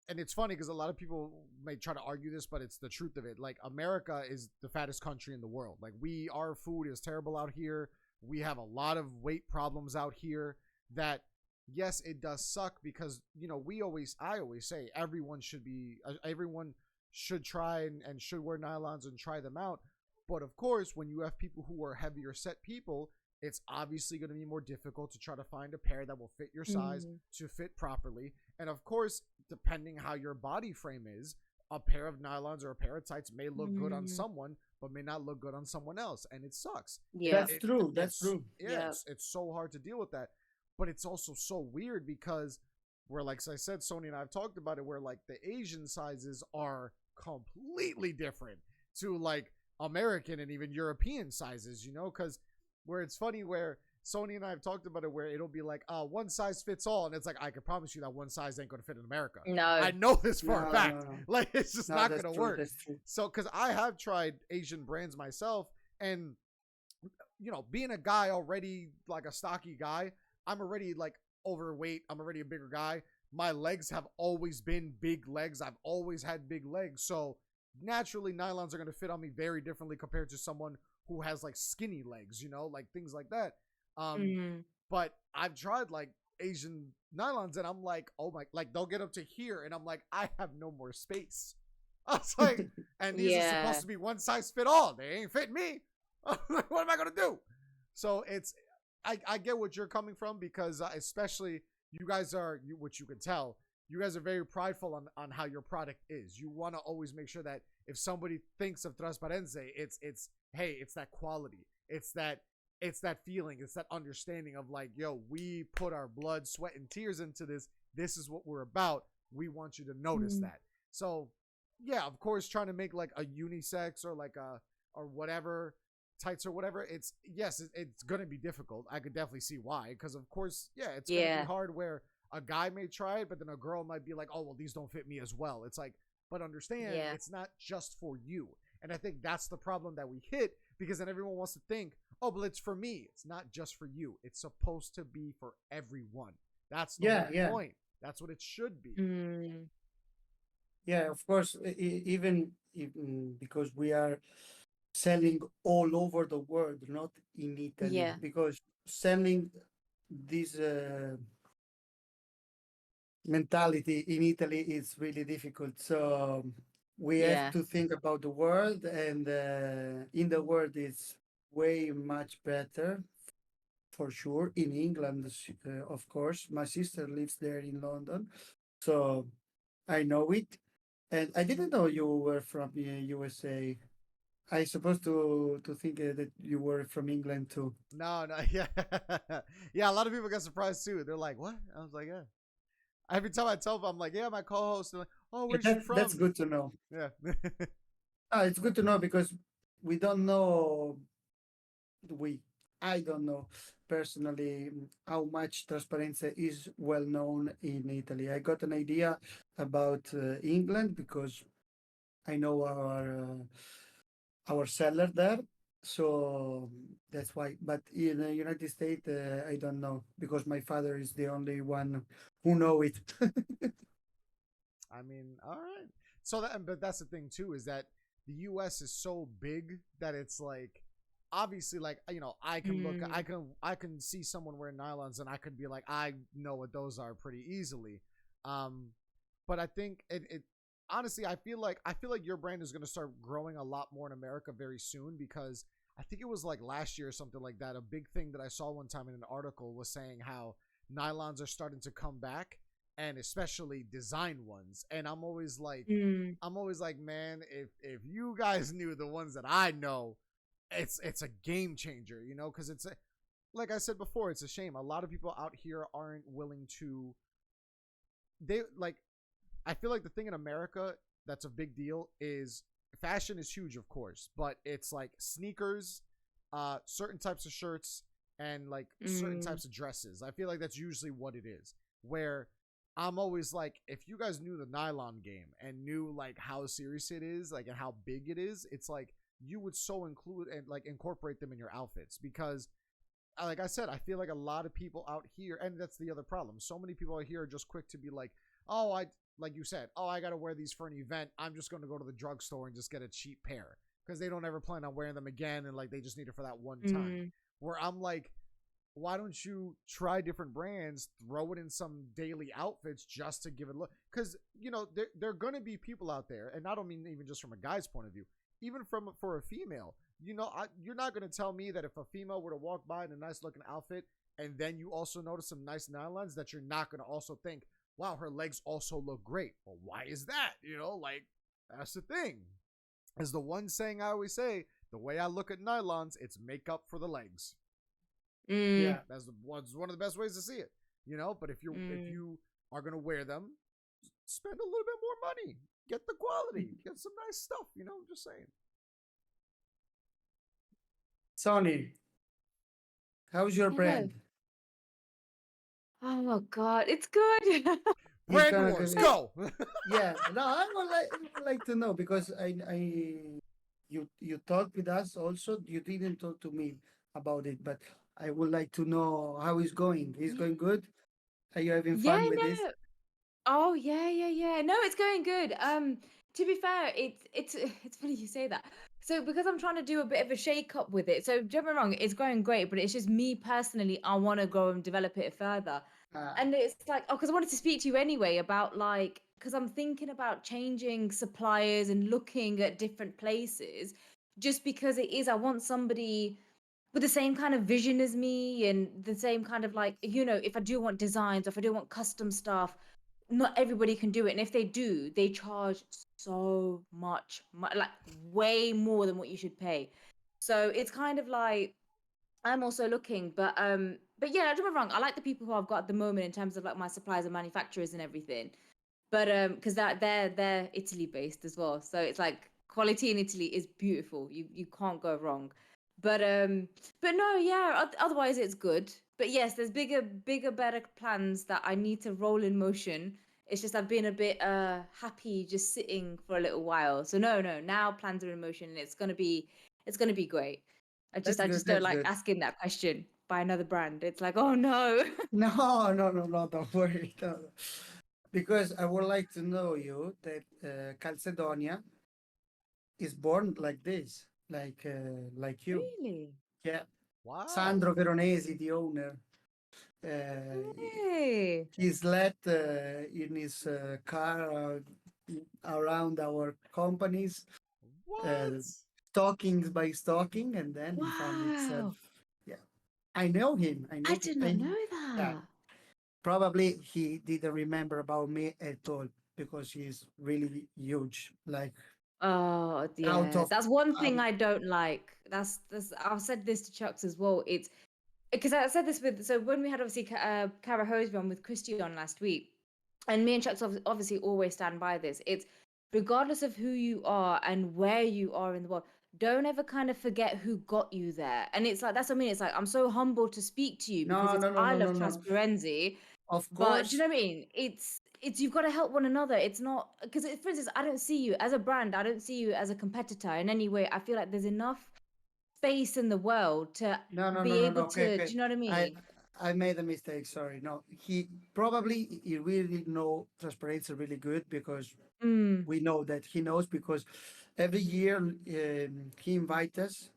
and it's funny because a lot of people may try to argue this, but it's the truth of it. Like America is the fattest country in the world. Like our food is terrible out here. We have a lot of weight problems out here. That yes, it does suck because I always say everyone should try and should wear nylons and try them out. But of course, when you have people who are heavier set people, it's obviously going to be more difficult to try to find a pair that will fit your size Mm. to fit properly. And of course, depending how your body frame is, a pair of nylons or a pair of tights may look good on Mm. someone, but may not look good on someone else, and it sucks. Yeah. That's It true. That's it's true. yeah, Yeah. it's so hard to deal with that, but it's also so weird because where, like I said, Sony and I have talked about it, where like the Asian sizes are completely different to like American and even European sizes, because where it's funny where Sony and I have talked about it where it'll be like, one size fits all. And it's like, I can promise you that one size ain't going to fit in America. I No. know this for a No, no, fact. no, Like, it's just no. not That's going to true. work. That's true. So, because I have tried Asian brands myself, and, being a guy already, like a stocky guy, I'm already like overweight. I'm already a bigger guy. My legs have always been big legs. I've always had big legs. So, naturally, nylons are going to fit on me very differently compared to someone who has like skinny legs, like things like that. Um, Mm. but I've tried like Asian nylons, and I'm like, oh my, like they'll get up to here, and I'm like, I have no more space. I was like, and these are supposed Yeah. to be one size fit all. They ain't fit me. What am I gonna do? So I get what you're coming from because especially you guys are, which you can tell, you guys are very prideful on how your product is. You want to always make sure that if somebody thinks of Trasparenze, it's hey, it's that quality. It's that feeling. It's that understanding of like, yo, we put our blood, sweat, and tears into this. This is what we're about. We want you to notice Mm. that. So, yeah, of course, trying to make like a unisex or like a or whatever tights or whatever. It's gonna be difficult. I could definitely see why, because of course, yeah, it's gonna be Yeah. hard where a guy may try it, but then a girl might be like, oh well, these don't fit me as well. It's like, but understand, Yeah. it's not just for you. And I think that's the problem that we hit because then everyone wants to think, oh, but it's for me. It's not just for you. It's supposed to be for everyone. That's the Yeah, whole yeah, point. That's what it should be. Mm. yeah. Of course, even because we are selling all over the world, not in Italy, Yeah. because selling this mentality in Italy is really difficult. So we have Yeah. to think about the world, and in the world it's way much better for sure. In England, of course, my sister lives there in London, so I know it. And I didn't know you were from USA. I supposed to think that you were from England too. No, no, yeah, yeah. A lot of people get surprised too. They're like, "What?" I was like, "Yeah." Every time I tell them, I'm like, "Yeah, my co-host." They're like, "Oh, Yeah, where's she that's from?" good to know. Yeah, It's good to know because we don't know we I don't know personally how much Trasparenze is well known in Italy. I got an idea about England because I know our seller there. So that's why. But in the United States, I don't know because my father is the only one who know it. I mean, all right. So that, but that's the thing too, is that the U.S. is so big that it's like, obviously, like, I can look, Mm. I can see someone wearing nylons, and I could be like, I know what those are pretty easily. Um, but I think it honestly, I feel like your brand is gonna start growing a lot more in America very soon, because I think it was like last year or something like that. A big thing that I saw one time in an article was saying how nylons are starting to come back, and especially design ones. And Mm. I'm always like, man, if you guys knew the ones that I know, it's a game changer, because like I said before, it's a shame. A lot of people out here aren't willing to. They like. I feel like the thing in America that's a big deal is fashion is huge, of course, but it's like sneakers, certain types of shirts, and like certain Mm. types of dresses. I feel like that's usually what it is. Where I'm always like, if you guys knew the nylon game and knew like how serious it is, like and how big it is, it's like you would so include and like incorporate them in your outfits, because like I said, I feel like a lot of people out here, and that's the other problem. So many people out here are just quick to be like, oh, like you said, oh, I got to wear these for an event. I'm just going to go to the drugstore and just get a cheap pair, because they don't ever plan on wearing them again, and like they just need it for that one time. Mm. Where I'm like, why don't you try different brands, throw it in some daily outfits just to give it a look? Because there are going to be people out there, and I don't mean even just from a guy's point of view, even for a female. You're not going to tell me that if a female were to walk by in a nice looking outfit, and then you also notice some nice nylons, that you're not going to also think, wow, her legs also look great. Well, why is that? Like, that's the thing. As the one saying I always say, the way I look at nylons, it's makeup for the legs. Mm. Yeah, That's one of the best ways to see it. But if Mm. you are gonna wear them, spend a little bit more money. Get the quality. Get some nice stuff. Just saying. Sonny, how's your Hello. brand? Oh God, it's good. It's Brand gonna wars, be, go. yeah. No, I would like to know because you talked with us also. You didn't talk to me about it, but I would like to know how it's going. Is Yeah. going good? Are you having Yeah, fun with this? no. Oh yeah, yeah, yeah. No, it's going good. To be fair, it's it's funny you say that. So because I'm trying to do a bit of a shake up with it. So don't get me wrong, it's going great, but it's just me personally, I want to go and develop it further. Uh, And it's like, oh, because I wanted to speak to you anyway about like, because I'm thinking about changing suppliers and looking at different places, just because it is, I want somebody with the same kind of vision as me and the same kind of like, if I do want designs or if I do want custom stuff, not everybody can do it. And if they do, they charge so much, like way more than what you should pay. So it's kind of like I'm also looking, but yeah, don't get me wrong. I like the people who I've got at the moment in terms of like my suppliers and manufacturers and everything. But because they're Italy based as well, so it's like quality in Italy is beautiful. You can't go wrong. But no, yeah. Otherwise, it's good. But yes, there's bigger, better plans that I need to roll in motion. It's just I've been a bit happy just sitting for a little while. So no, no. Now plans are in motion, and it's gonna be great. that's I good. just don't That's like good. asking that question by another brand. It's like, oh no. No, no, no, no. Don't worry. No. Because I would like to know you that Calcedonia is born like this, like you. Really? Yeah, Wow. Sandro Veronesi, the owner. Uh, Hey. he slept in his car around our companies, uh, What? stalking by stalking, and then he found himself. Wow. Yeah, I know him. I I know him. did not know Yeah, that. probably he didn't remember about me at all because he's really huge, like Oh, out yeah. of That's one thing out. I don't like. That's I've said this to Chucks as well. It's because I said this with, so when we had obviously Cara Hosby on with Christy on last week, and me and Chucks obviously always stand by this. It's regardless of who you are and where you are in the world, don't ever kind of forget who got you there. And it's like, that's what I mean. It's like, I'm so humbled to speak to you because No, it's, no, no, I no, love no, no. Trasparenze, Of but do you course, know what I mean? It's, you've got to help one another. It's not, because for instance, I don't see you as a brand. I don't see you as a competitor in any way. I feel like there's enough space in the world to no, no, no, be no, no. able Okay, to, do okay. you know what I I mean? I made a mistake. Sorry. No, he really know Trasparency really good because Mm. we know that he knows because every year he invites us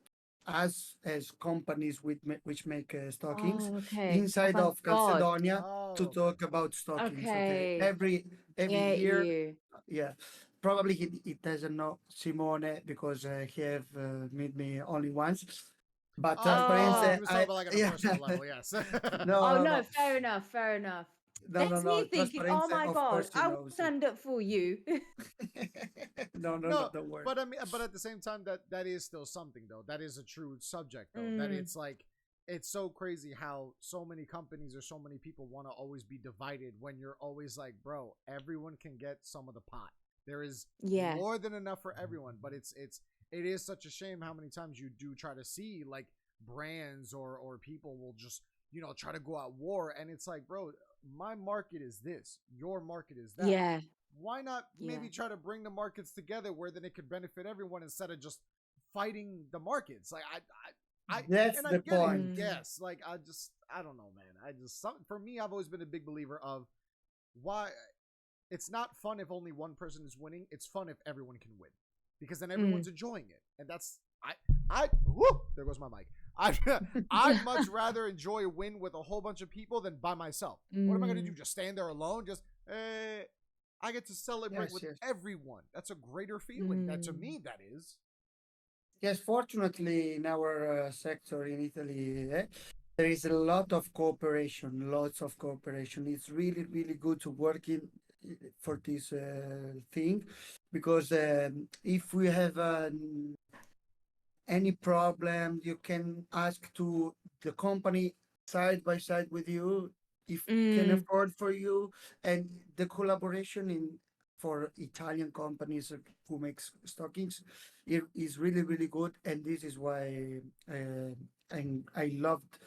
as companies which make stockings Oh, okay. Oh, inside thank of God. Calcedonia to Oh, talk about stockings. Okay, Okay. every Get year, you. yeah. Probably he doesn't know Simone because he have met me only once. But oh, Trasparency, Oh. he was talking I about like on a yeah. personal level. Yes. No, Oh no, no, no, fair enough, fair enough. no, no, That's no. me thinking, oh Trasparency, my of God, course, he I will knows it. stand up for you. No, no, no, No, don't worry. but I mean, but at the same time, that is still something though. That is a true subject though. That Mm, it's like it's so crazy how so many companies or so many people want to always be divided when you're always like, bro, everyone can get some of the pot. There is yeah. more than enough for everyone, but it is such a shame how many times you do try to see like brands or people will just try to go at war, and it's like, bro, my market is this, your market is that. Yeah. Why not Yeah. maybe try to bring the markets together where then it could benefit everyone instead of just fighting the markets? Like That's and I the get it, point. Mm, yes. Like I don't know, man. For me, I've always been a big believer of why it's not fun if only one person is winning. It's fun if everyone can win, because then mm. everyone's enjoying it, and that's I whoo, there goes my mic. I I'd much rather enjoy a win with a whole bunch of people than by myself. What am I gonna do? Mm, Just stand there alone? Just I get to celebrate Yes, with yes. everyone. That's a greater feeling. That to mm. me, that is. Yes, fortunately, in our sector in Italy, there is a lot of cooperation, lots of cooperation. It's really, really good to work in for this thing because if we have any problem, you can ask to the company side by side with you if can Mm, afford for you, and the collaboration in for Italian companies who makes stockings is really really good, and this is why and I loved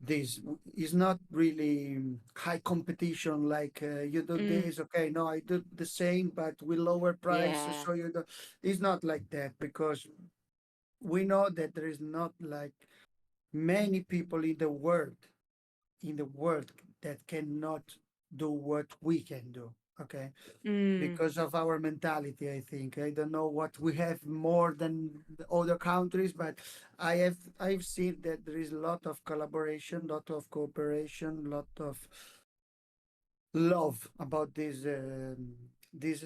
this. Is not really high competition like you do mm. this, okay, no, I do the same but with lower price, Yeah. so you do. It's not like that because we know that there is not like many people in the world that cannot do what we can do, okay, Mm, because of our mentality. I think I don't know what we have more than the other countries, but I've seen that there is a lot of collaboration, lot of cooperation, lot of love about this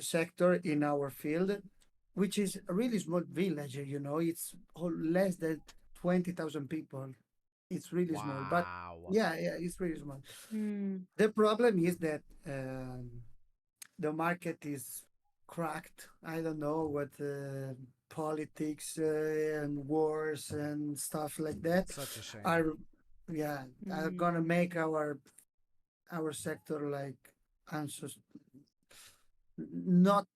sector in our field, which is a really small village. It's less than 20,000 people. It's really small, but Wow. yeah, yeah, it's really small. mm. The problem is that the market is cracked. I don't know what politics and wars and stuff like that Such a shame. are, yeah, are Mm. gonna make our sector like unsus- not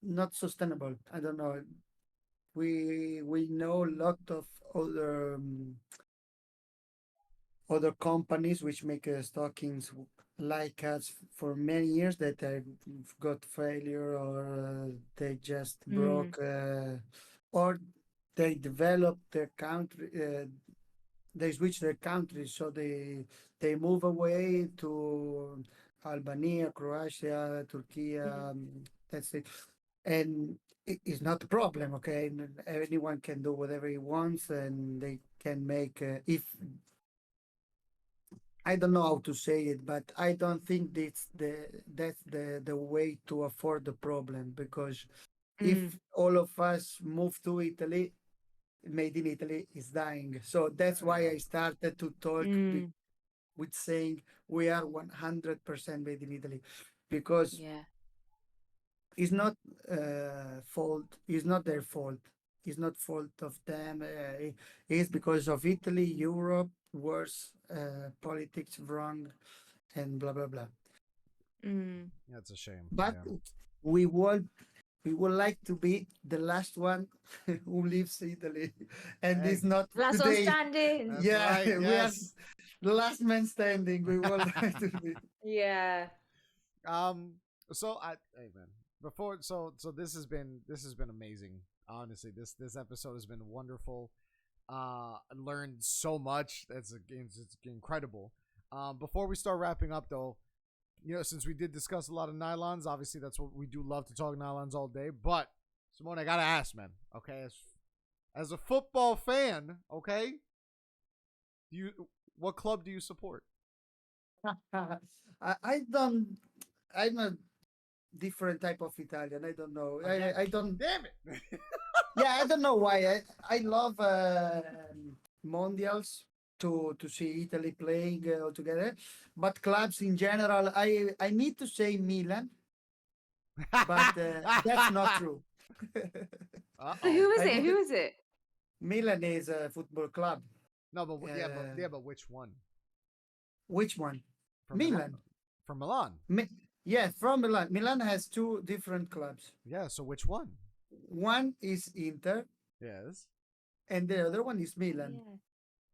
not sustainable. I don't know. We know a lot of other companies which make stockings like us for many years that have got failure, or they just Mm. broke, or they developed their country. They switch their country, so they move away to Albania, Croatia, Turkey. Mm. That's it, and it's not a problem. Okay, anyone can do whatever he wants, and they can make if I don't know how to say it, but I don't think that's the way to afford the problem, because Mm. if all of us move to Italy, made in Italy is dying. So that's why Yeah. I started to talk Mm. with saying we are 100% made in Italy, because Yeah. it's not fault. It's not their fault. It's not fault of them. It's because of Italy, Europe, worse politics, wrong, and blah blah blah. Mm. That's a shame. But Yeah. we want. we would like to be the last one who leaves Italy, and Hey, it's not Last one today. standing. that's Yeah, right. we are Yes. the last man standing. We would like to be. Yeah. Um. So hey man, before so this has been amazing. Honestly, this episode has been wonderful. I learned so much. It's incredible. Before we start wrapping up though, since we did discuss a lot of nylons, obviously that's what we do love to talk nylons all day. But Simone, I gotta ask, man. Okay, as a football fan, okay, what club do you support? I don't. I'm a different type of Italian. I don't know. Again? I don't. Damn it! Yeah, I don't know why. I love mondials to see Italy playing all together, but clubs in general, I need to say Milan, but that's not true. So who is I it? need Who to- is it? Milan is a football club. No, but Uh, but which one? Which one? From Milan. From Milan. Yeah, from Milan. Milan has two different clubs. Yeah. So which one? One is Inter, Yes. and the other one is Milan. Yeah.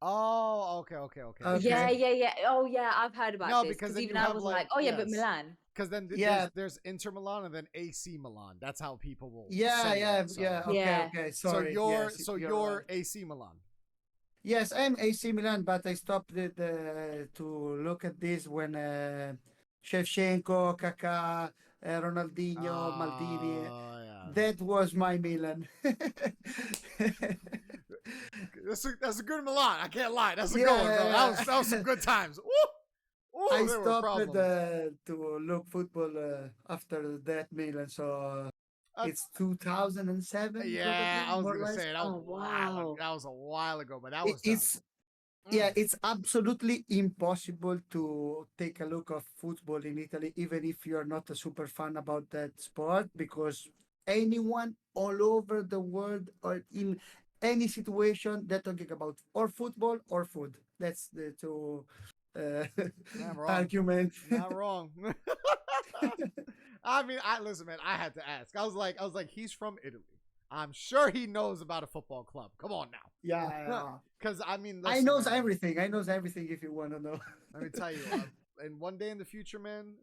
Oh, okay. Okay. Yeah. Oh, yeah. I've heard about No, this because because then even you I have, was like, like, oh yeah, but yes. Milan. Because then Yeah. there's Inter Milan and then AC Milan. That's how people will. Yeah, say yeah, it, so. yeah. Okay, Yeah. okay. So Sorry. you're Yes, so you're you're right. AC Milan. Yes, I'm AC Milan, but I stopped to look at this when Shevchenko, Kaká, Ronaldinho, Maldini. Yeah. That was my Milan. That's a good Milan. I can't lie. That's a Yeah, good one, bro. yeah. That was some good times. Woo! I There were stopped problems. to look football after that Milan, so Uh, it's 2007, Yeah, probably, I was more or gonna less. say that was Oh, a while. wow. That was a while ago, but that It- was done. it's Yeah, it's absolutely impossible to take a look of football in Italy, even if you're not a super fan about that sport, because anyone all over the world or in any situation they're talking about or football or food. That's the two I'm wrong. argument. Not wrong. I mean, listen, man. I had to ask. I was like, he's from Italy. I'm sure he knows about a football club. Come on now. Yeah, Because I mean, I listen, knows man, everything. I knows everything if you want to know. Let me tell you, and one day in the future, man,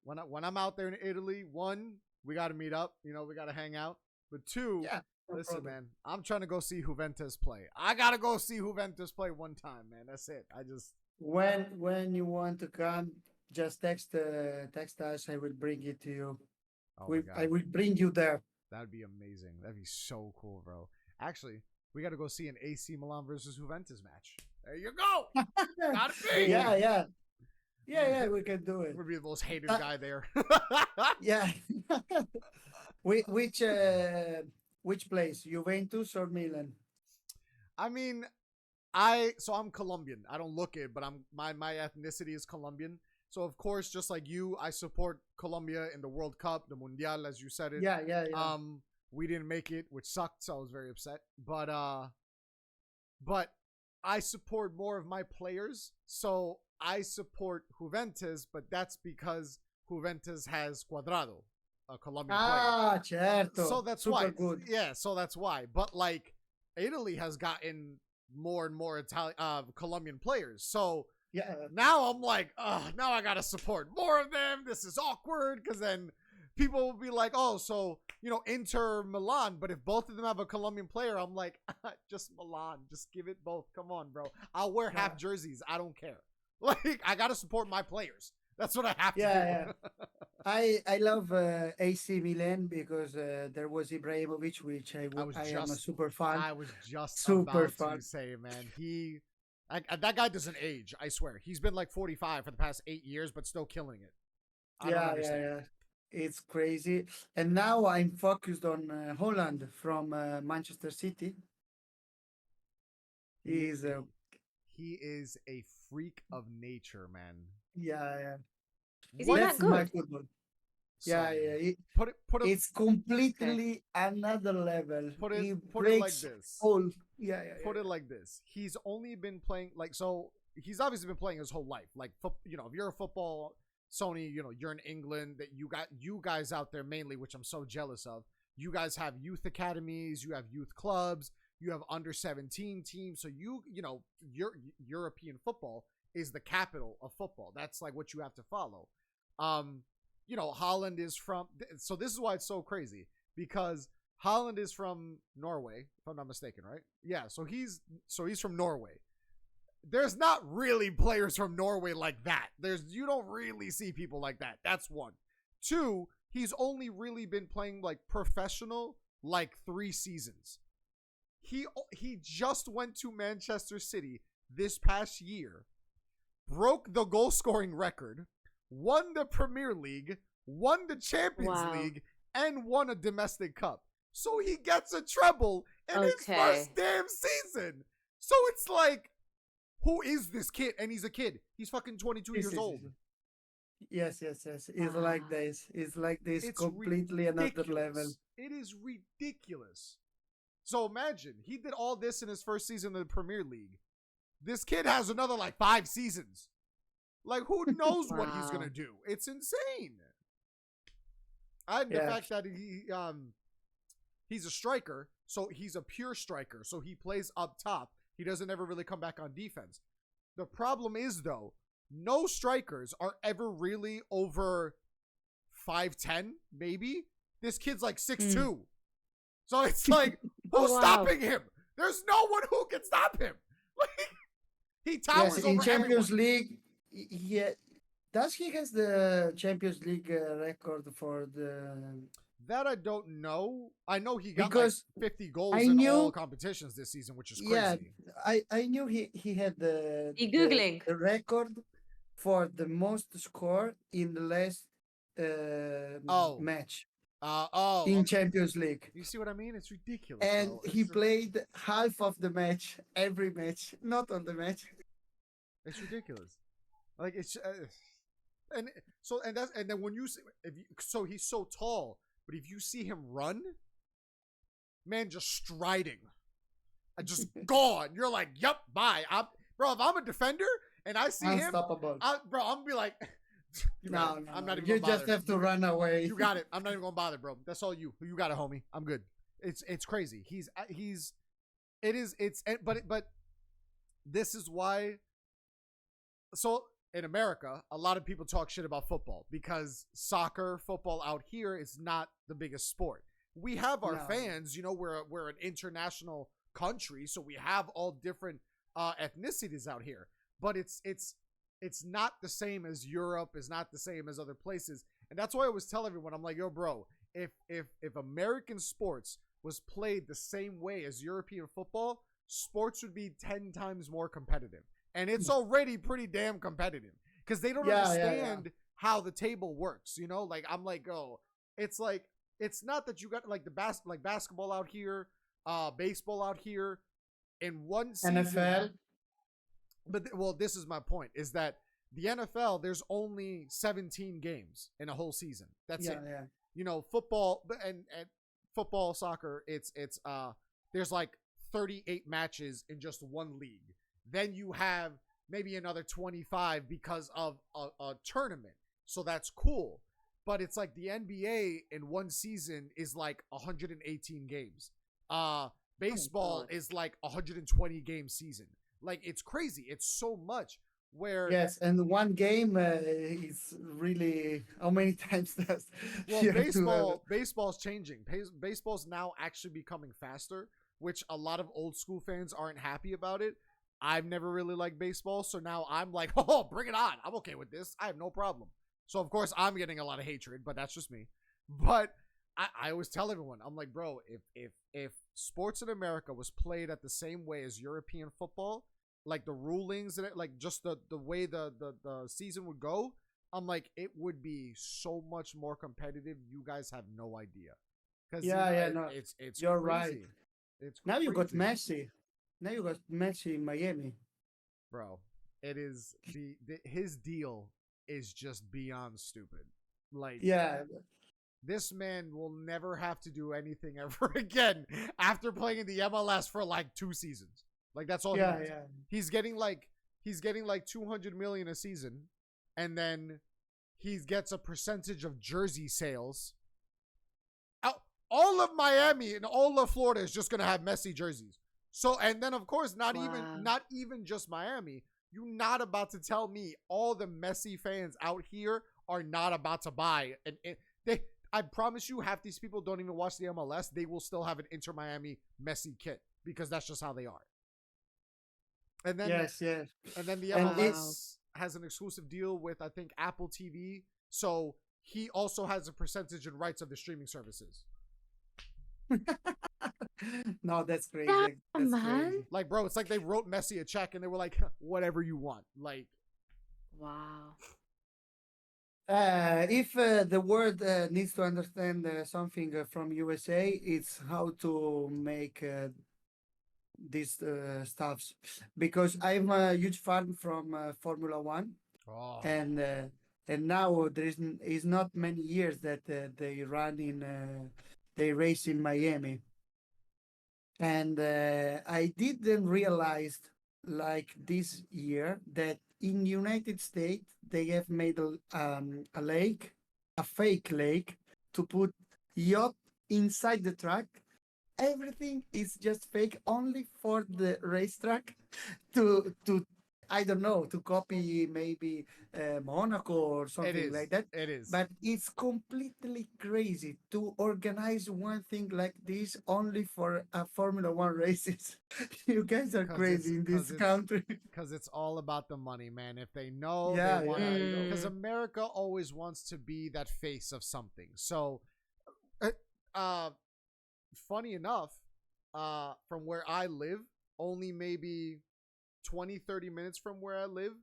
when I'm out there in Italy, one, we got to meet up. We got to hang out. But two, Yeah, no listen, problem. man, I'm trying to go see Juventus play. I gotta go see Juventus play one time, man. That's it. I just When you want to come, just text us. I will bring it to you. oh my I god, will bring you there. that'd be amazing. That'd be so cool, bro. Actually, we got to go see an AC Milan versus Juventus match. There you go. Gotta be. Yeah. We can do it. Would be the most hated Uh, guy there. Yeah. Which place? Juventus or Milan? I mean, so I'm Colombian. I don't look it, but my ethnicity is Colombian. So of course, just like you, I support Colombia in the World Cup, the Mundial, as you said it. Yeah. We didn't make it, which sucked, so I was very upset. But I support more of my players, so I support Juventus, but that's because Juventus has Cuadrado, a Colombian player. Certo. So that's Super why. good. Yeah, so that's why. But like, Italy has gotten more and more Colombian players. So Yeah. now I'm like, now I gotta support more of them. This is awkward because then people will be like, oh, so Inter Milan. But if both of them have a Colombian player, I'm like, just Milan. Just give it both. Come on, bro. I'll wear half jerseys. I don't care. Like, I gotta support my players. That's what I have to do. Yeah. I love AC Milan because there was Ibrahimovic, which I am a super fan. I was just Super about fun. to say, man, that guy doesn't age. I swear, he's been like 45 for the past 8 years, but still killing it. I don't understand. Yeah. It's crazy. And now I'm focused on Holland from Manchester City. He's He is a freak of nature, man. yeah. Is he that That's my good? football. Son, Yeah. Put it. It's completely another level. Put He it like breaks this. all. Yeah. Put it like this. He's only been playing he's obviously been playing his whole life. Like, if you're a football Sony, you're in England, that you guys out there mainly, which I'm so jealous of. You guys have youth academies, you have youth clubs, you have under 17 teams. So your European football is the capital of football. That's like what you have to follow. Holland is from, so this is why it's so crazy, because Holland is from Norway, if I'm not mistaken, right? Yeah, so he's from Norway. There's not really players from Norway like that. You don't really see people like that. That's one. Two, he's only really been playing like professional like 3 seasons. He just went to Manchester City this past year, broke the goal scoring record, won the Premier League, won the Champions League, and won a domestic cup. So he gets a treble in his first damn season. So it's like, who is this kid? And he's a kid. He's fucking 22 years old. Yes. It's like this. It's like this. It's completely ridiculous. Another level. It is ridiculous. So imagine, he did all this in his first season of the Premier League. This kid has another like 5 seasons. Like, who knows what he's going to do? It's insane. And the fact that he's a striker, so he's a pure striker. So he plays up top. He doesn't ever really come back on defense. The problem is, though, no strikers are ever really over 5'10", maybe. This kid's like 6'2". So it's like, who's stopping him? There's no one who can stop him. Like, he towers over in Champions everyone. League. Yeah, does he has the Champions League record for the? That I don't know. I know he got because like 50 goals in all competitions this season, which is crazy. Yeah, I knew he had the Googling the record for the most score in the last match. In Champions League. You see what I mean? It's ridiculous. And he played half of the match, every match, not on the match. It's ridiculous. Like it's and then when you see, so he's so tall, but if you see him run, man, just striding, just gone. You're like, yep, bye. Bro, if I'm a defender and I see him, I'm gonna be like, no, I'm not even. You gonna just have to run away. You got it. I'm not even gonna bother, bro. That's all you. You got it, homie. I'm good. It's crazy. But this is why. So in America, a lot of people talk shit about football because football out here is not the biggest sport. We have our fans, we're an international country, so we have all different ethnicities out here. But it's not the same as Europe, it's not the same as other places. And that's why I always tell everyone, I'm like, yo, bro, if American sports was played the same way as European football, sports would be 10 times more competitive. And it's already pretty damn competitive because they don't understand how the table works. Like I'm like, it's like, it's not that you got like basketball out here, baseball out here in one season. NFL. But this is my point, is that the NFL, there's only 17 games in a whole season. That's it. Yeah. Football and football, soccer, it's there's like 38 matches in just one league. Then you have maybe another 25 because of a tournament. So that's cool. But it's like the NBA in one season is like 118 games. Baseball is like 120 game season. Like, it's crazy. It's so much. Yes, and one game is really, how many times does baseball's changing. Baseball's now actually becoming faster, which a lot of old school fans aren't happy about it. I've never really liked baseball, so now I'm like, oh, bring it on. I'm okay with this. I have no problem. So, of course, I'm getting a lot of hatred, but that's just me. But I always tell everyone, I'm like, bro, if sports in America was played at the same way as European football, like the rulings and like just the way the season would go, I'm like, it would be so much more competitive. You guys have no idea. It's you're crazy. Right. It's now crazy. You got Messi. Now you got Messi in Miami. Bro, it is his deal is just beyond stupid. Like, this man will never have to do anything ever again after playing in the MLS for like 2 seasons. Like, that's all. He's getting like 200 million a season, and then he gets a percentage of jersey sales. all of Miami and all of Florida is just gonna have Messi jerseys. So, and then of course, not Wow. even just Miami. You're not about to tell me all the Messi fans out here are not about to buy. And they, I promise you, half these people don't even watch the MLS. They will still have an Inter Miami Messi kit because that's just how they are. And then, Yes, yes. and then the And MLS has an exclusive deal with, I think, Apple TV. So he also has a percentage in rights of the streaming services. No, that's crazy. Damn, That's man. crazy. Like, bro, it's like they wrote Messi a check and they were like, whatever you want. Like, Wow. If the world needs to understand something from USA, it's how to make these stuffs. Because I'm a huge fan from Formula One, oh, and now is not many years that they run in they race in Miami, and I didn't realize like this year that in United States they have made a lake, a fake lake, to put yacht inside the track. Everything is just fake, only for the racetrack to I don't know, to copy maybe Monaco or it something is. like that. It is. But it's completely crazy to organize one thing like this only for a Formula One races. You guys are crazy in this country. Because it's all about the money, man. If they know, Yeah, they want yeah, to. I know. Because Mm. America always wants to be that face of something. So, uh, uh, funny enough, from where I live, only maybe 20, 30 minutes from where I live,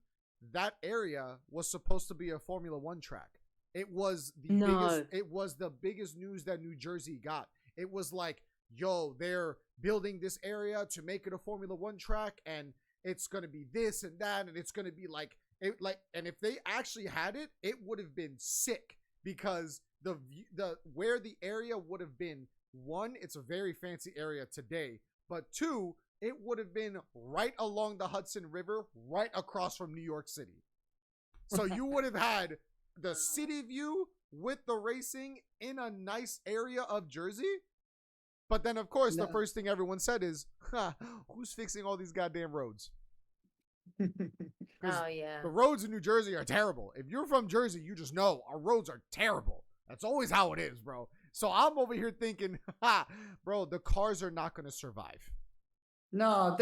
that area was supposed to be a Formula One track. It was the No. biggest news that New Jersey got. It was like, yo, they're building this area to make it a Formula One track, and it's gonna be this and that, and it's gonna be like and if they actually had it, it would have been sick because the where the area would have been, one, it's a very fancy area today, but two, it would have been right along the Hudson River, right across from New York City. So you would have had the city view with the racing in a nice area of Jersey. But then, of course, the No. first thing everyone said is, who's fixing all these goddamn roads? Because Oh yeah. the roads in New Jersey are terrible. If you're from Jersey, you just know our roads are terrible. That's always how it is, bro. So I'm over here thinking, bro, the cars are not going to survive. No,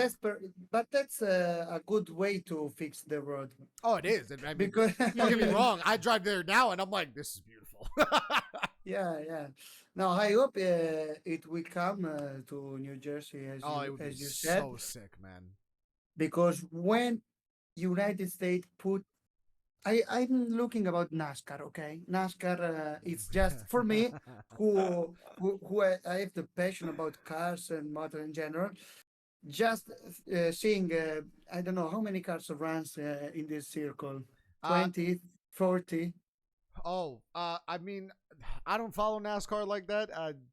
but that's a good way to fix the road. Oh, it is. I mean, Because don't get me wrong. I drive there now and I'm like, this is beautiful. yeah, yeah. Now I hope it will come to New Jersey Oh, it would be as you said, so sick, man. because when United States put I'm looking about NASCAR, okay? NASCAR it's just for me who I have the passion about cars and motor in general. Just seeing I don't know how many cars runs in this circle. Uh, 20, 40. I mean, I don't follow NASCAR like that.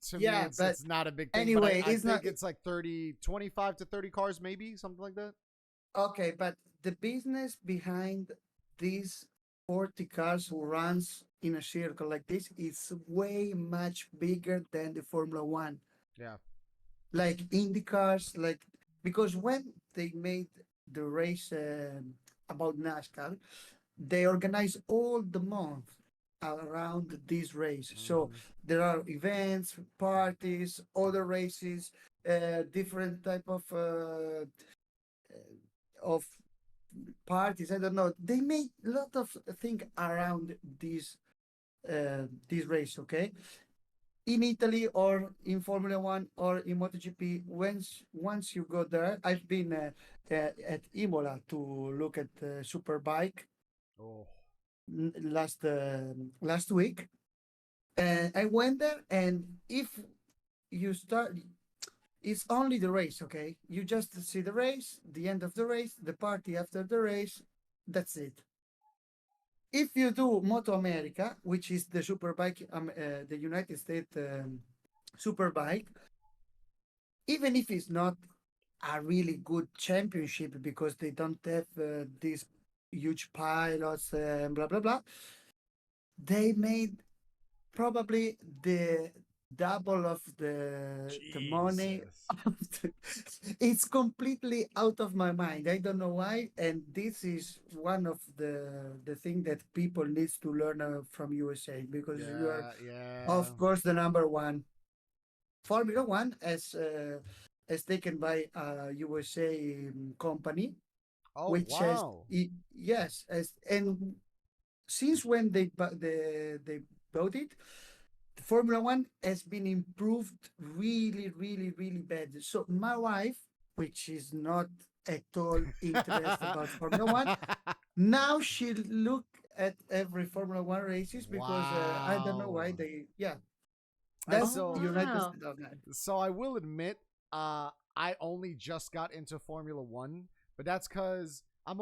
To me, Yeah, but it's not a big thing. anyway, but I it's think not it's like 30, 25 to 30 cars, maybe something like that. okay, but the business behind these 40 cars who runs in a circle like this is way much bigger than the Formula One. Yeah. Like Indy cars, like because when they made the race about NASCAR, they organize all the month around this race. So Mhm. there are events, parties, other races, different type of parties. I don't know. They made a lot of thing around this race. Okay, in Italy or in Formula One or in MotoGP, once you go there, I've been at Imola to look at Superbike Oh. last week, and I went there. And if you start, it's only the race. Okay, you just see the race, the end of the race, the party after the race. That's it. If you do Moto America, which is the Superbike, the United States Superbike, even if it's not a really good championship because they don't have these huge pilots and blah blah blah, they made probably double of the money. Jesus. It's completely out of my mind. I don't know why, and this is one of the thing that people needs to learn from USA, because you are, Yeah. of course, the number one. Formula One as taken by a USA company, Oh which has wow. yes, as and since when they bought it, the Formula One has been improved really, really, really bad. So my wife, which is not at all interested about Formula One, now she look at every Formula One races, because I don't know why Wow. they, yeah, I that's Oh so United wow. States of that. so I will admit, I only just got into Formula One, but that's because I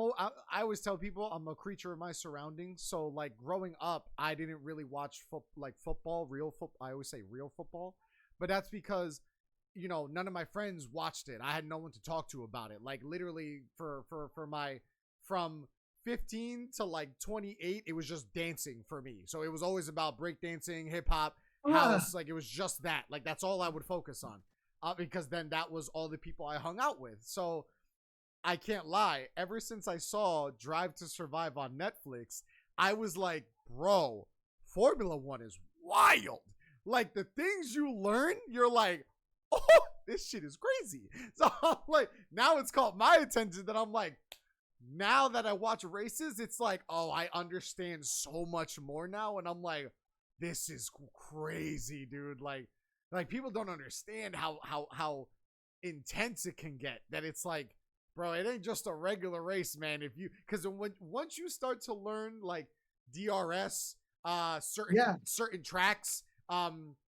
always tell people I'm a creature of my surroundings. So like growing up, I didn't really watch football, real football. I always say real football, but that's because none of my friends watched it. I had no one to talk to about it. Like literally for my from 15 to like 28, it was just dancing for me. So it was always about breakdancing, hip hop, Ah, house. Like it was just that. Like that's all I would focus on, because then that was all the people I hung out with. So I can't lie. Ever since I saw Drive to Survive on Netflix, I was like, bro, Formula One is wild. Like the things you learn, you're like, oh, this shit is crazy. So I'm like, now it's caught my attention that I'm like, now that I watch races, it's like, oh, I understand so much more now. And I'm like, this is crazy, dude. Like people don't understand how intense it can get. That it's like, bro, it ain't just a regular race, man. If you, because once you start to learn like DRS, certain yeah, certain tracks,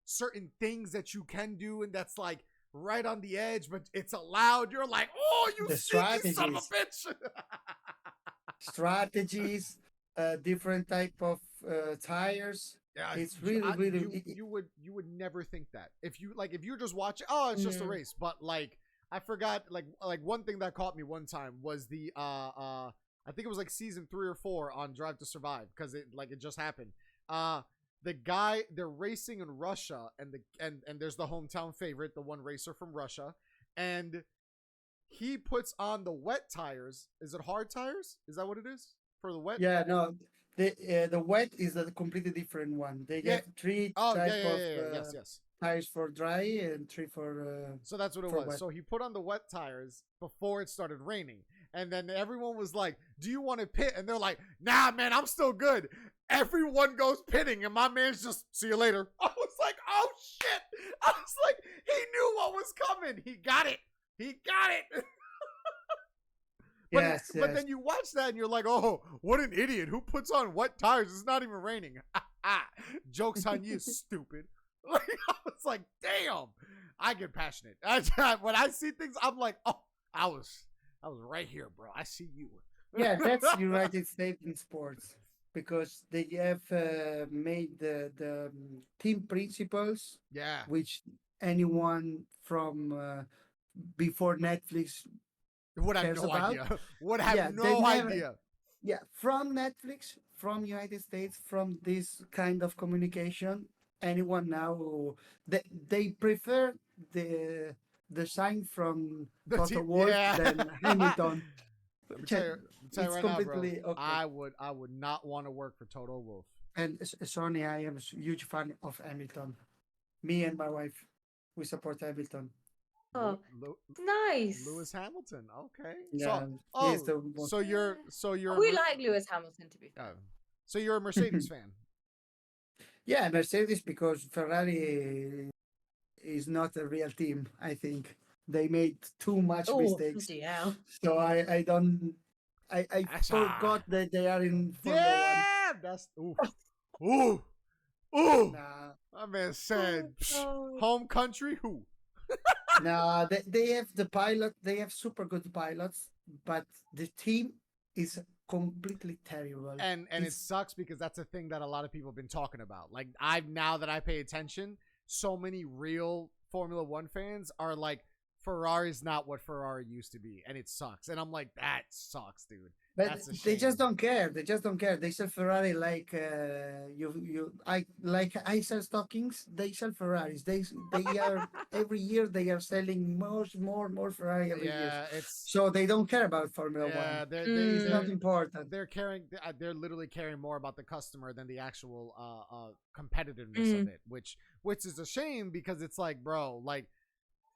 certain things that you can do, and that's like right on the edge, but it's allowed. You're like, oh, you the sneaky son of a strategies, bitch. strategies, different type of tires. Yeah, It's really, really, you would never think that if you just watch it, oh, it's just a Mm. race. But like I forgot, like one thing that caught me one time was the I think it was like season 3 or 4 on Drive to Survive, because it just happened. The guy, they're racing in Russia, and there's the hometown favorite, the one racer from Russia, and he puts on the wet tires. Is it hard tires? Is that what it is for the wet? yeah, no, the wet is a completely different one. They Yeah. get three Oh yeah, type yeah, of yeah, yeah. Yes, yes. tires for dry and three So that's what it for was. wet. So he put on the wet tires before it started raining. And then everyone was like, do you want to pit? And they're like, nah, man, I'm still good. Everyone goes pitting, and my man's just, see you later. I was like, oh shit. I was like, he knew what was coming. He got it. He got it. Yes, But yes, then you watch that and you're like, oh, what an idiot. Who puts on wet tires? It's not even raining. Joke's on you, stupid. Like, I was like, damn. I get passionate. When I see things, I'm like, oh, I was right here, bro. I see you. yeah. That's United States in sports, because they have made the team principles, Yeah. which anyone from before Netflix Would have cares no about. idea. Would have Yeah, they no never. idea. Yeah, from Netflix, from United States, from this kind of communication, anyone now, they prefer the sign from The Toto team, Wolff yeah. than Hamilton. Let me tell Ch- you, It's right now, bro. completely okay. I would not want to work for Toto Wolf. And Sonny, I am a huge fan of Hamilton. Me and my wife, we support Hamilton. Oh, Lew- nice. Lewis Hamilton. Okay. So, Yeah, he's oh, the most. so you're a We like Lewis Hamilton, to be fair. so you're a Mercedes fan. Yeah, Mercedes, because Ferrari is not a real team. I think they made too much Oh, mistakes. bloody hell. So I don't. I forgot that they are in Formula One. Damn, that's ooh, ooh. Nah, My man said, Oh, God. home country who? nah. They have the pilot. They have super good pilots, but the team is completely terrible. And it It's sucks because that's a thing that a lot of people have been talking about. Like now that I pay attention, so many real Formula One fans are like, Ferrari's not what Ferrari used to be, and it sucks. And I'm like, that sucks, dude. But That's a they just shame. don't care. They just don't care. They sell Ferrari like I sell stockings. They sell Ferraris. They are every year they are selling more Ferrari every year. Yeah, it's So they don't care about Formula One. yeah. They're they It's not Mm, important. they're caring. They're literally caring more about the customer than the actual competitiveness of mm. it, which is a shame because it's like, bro, like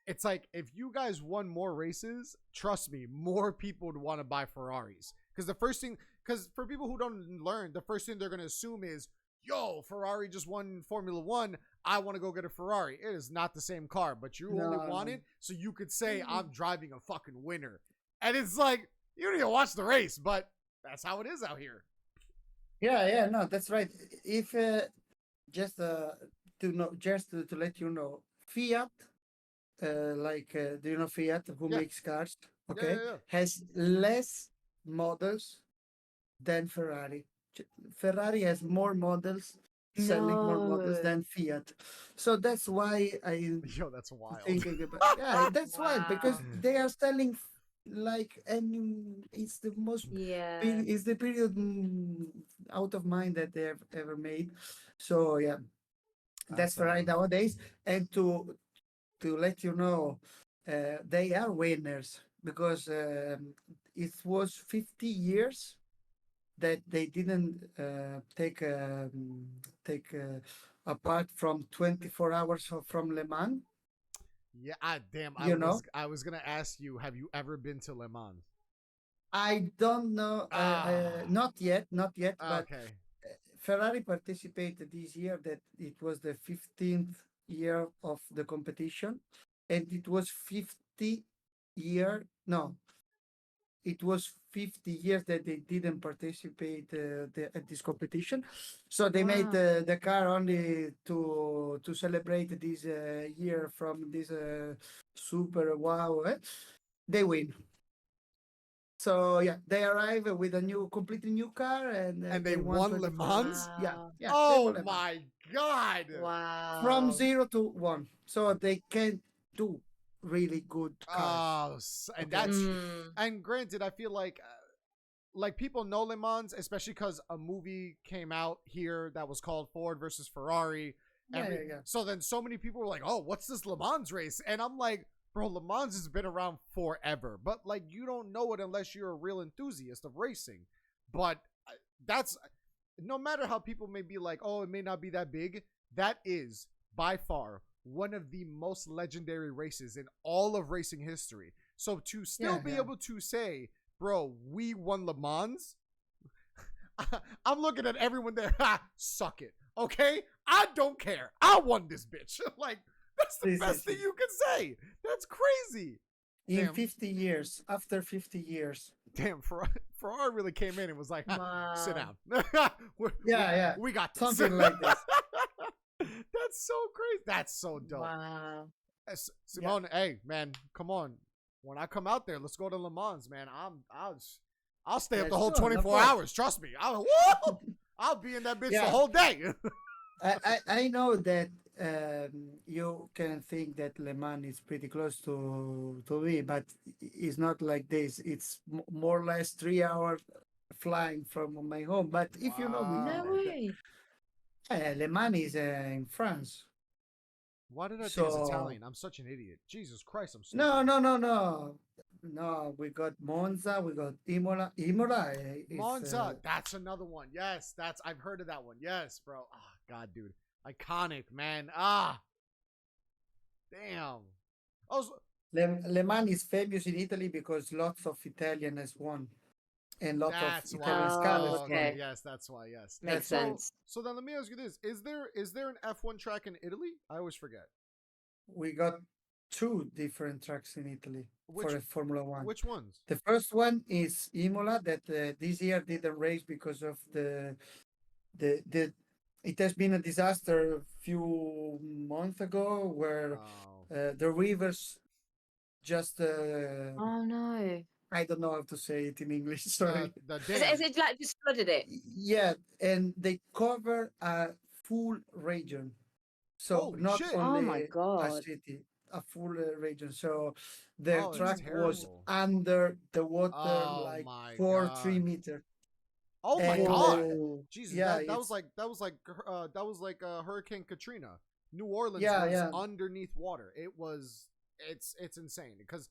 it's like if you guys won more races, trust me, more people would want to buy Ferraris. Because the first thing, because for people who don't learn, the first thing they're gonna assume is, yo, Ferrari just won Formula One. I want to go get a Ferrari. It is not the same car, but you only No, want no. it so you could say I'm driving a fucking winner. And it's like you don't even watch the race, but that's how it is out here. Yeah, no, that's right. If just to know, just to let you know, Fiat, do you know Fiat who Yeah, makes cars? yeah, yeah, Okay, yeah. has less models than Ferrari. Ferrari has more models, selling more models No. than Fiat. So that's why I Yo, that's wild. thinking about, yeah, that's why, because Wow. they are selling like, and it's the most Yeah. it's the period out of mind that they have ever made. So yeah, that's That's Ferrari nowadays. And to let you know, they are winners because it was 50 years that they didn't take apart from 24 hours from Le Mans. yeah. Damn. I You was know, I was gonna ask you, have you ever been to Le Mans? I don't know, Ah, not yet, but okay. Ferrari participated this year. That it was the 15th year of the competition, and it was 50 year. No, it was 50 years that they didn't participate at this competition. So they made Wow. the car only to celebrate this year from this super wow. They win. So yeah, they arrive with a completely new car, and And they they won won Le 24 hours. Mans. Yeah, Wow. yeah, they Oh won Le Mans my god. from Wow. 0 to 1. So they can do really good cars. And Okay. that's Mm. and granted, I feel like people know Le Mans, especially because a movie came out here that was called Ford versus Ferrari. Yeah, yeah, yeah. So then so many people were like, "Oh, what's this Le Mans race?" And I'm like, "Bro, Le Mans has been around forever, but like you don't know it unless you're a real enthusiast of racing." But that's no matter how people may be like, "Oh, it may not be that big." That is by far one of the most legendary races in all of racing history. So to still Yeah, be yeah. able to say, "Bro, we won Le Mans," I'm looking at everyone there. Ha, suck it. Okay? I don't care. I won this bitch. Like, that's the See, see, best thing see. you can say. That's crazy. In Damn, 50 years, after 50 years. damn, Ferrari really came in and was like, ha, sit Wow. down. Yeah, yeah. We got this. Something like this. That's so crazy. That's so dope. Wow. Yeah. Simone, hey, man, come on. When I come out there, let's go to Le Mans, man. I'll stay up the Let's whole go. No 24 problem. hours. Trust me. I'll be in that bitch the Yeah. whole day. I know that you can think that Le Mans is pretty close to me, but it's not like this. It's more or less 3 hours flying from my home. But if you know me, No Wow. way. Le Mans is in France. Why did I think it's So Italian? I'm such an idiot. Jesus Christ, I'm stupid. no. We got Monza, we got Imola. Imola is Monza, that's another one. Yes, I've heard of that one. Yes, bro. Ah, God, dude, iconic, man. Ah, damn. Oh, Le Mans is famous in Italy because lots of Italian has won, and lots of that's Italian why. cars Oh, has Oh, okay. won. okay. Yes, that's why. Yes. Makes That's So, why sense. so then let me ask you this: Is there an F1 track in Italy? I always forget. we got two different tracks in Italy Which for a Formula One. which ones? The first one is Imola that this year didn't race because of the it has been a disaster a few months ago where Oh, the rivers just Oh no. I don't know how to say it in English. Sorry. the Is dam. it like just flooded it? Yeah, and they cover a full region, so Holy not shit! Oh my only a God. city. a full region. So their Oh, it's track was terrible. under the water Oh like my 4 3 meters. Oh my And God. Whoa. Jesus, yeah, that was like Hurricane Katrina. New Orleans yeah, was yeah. underneath water. It's insane because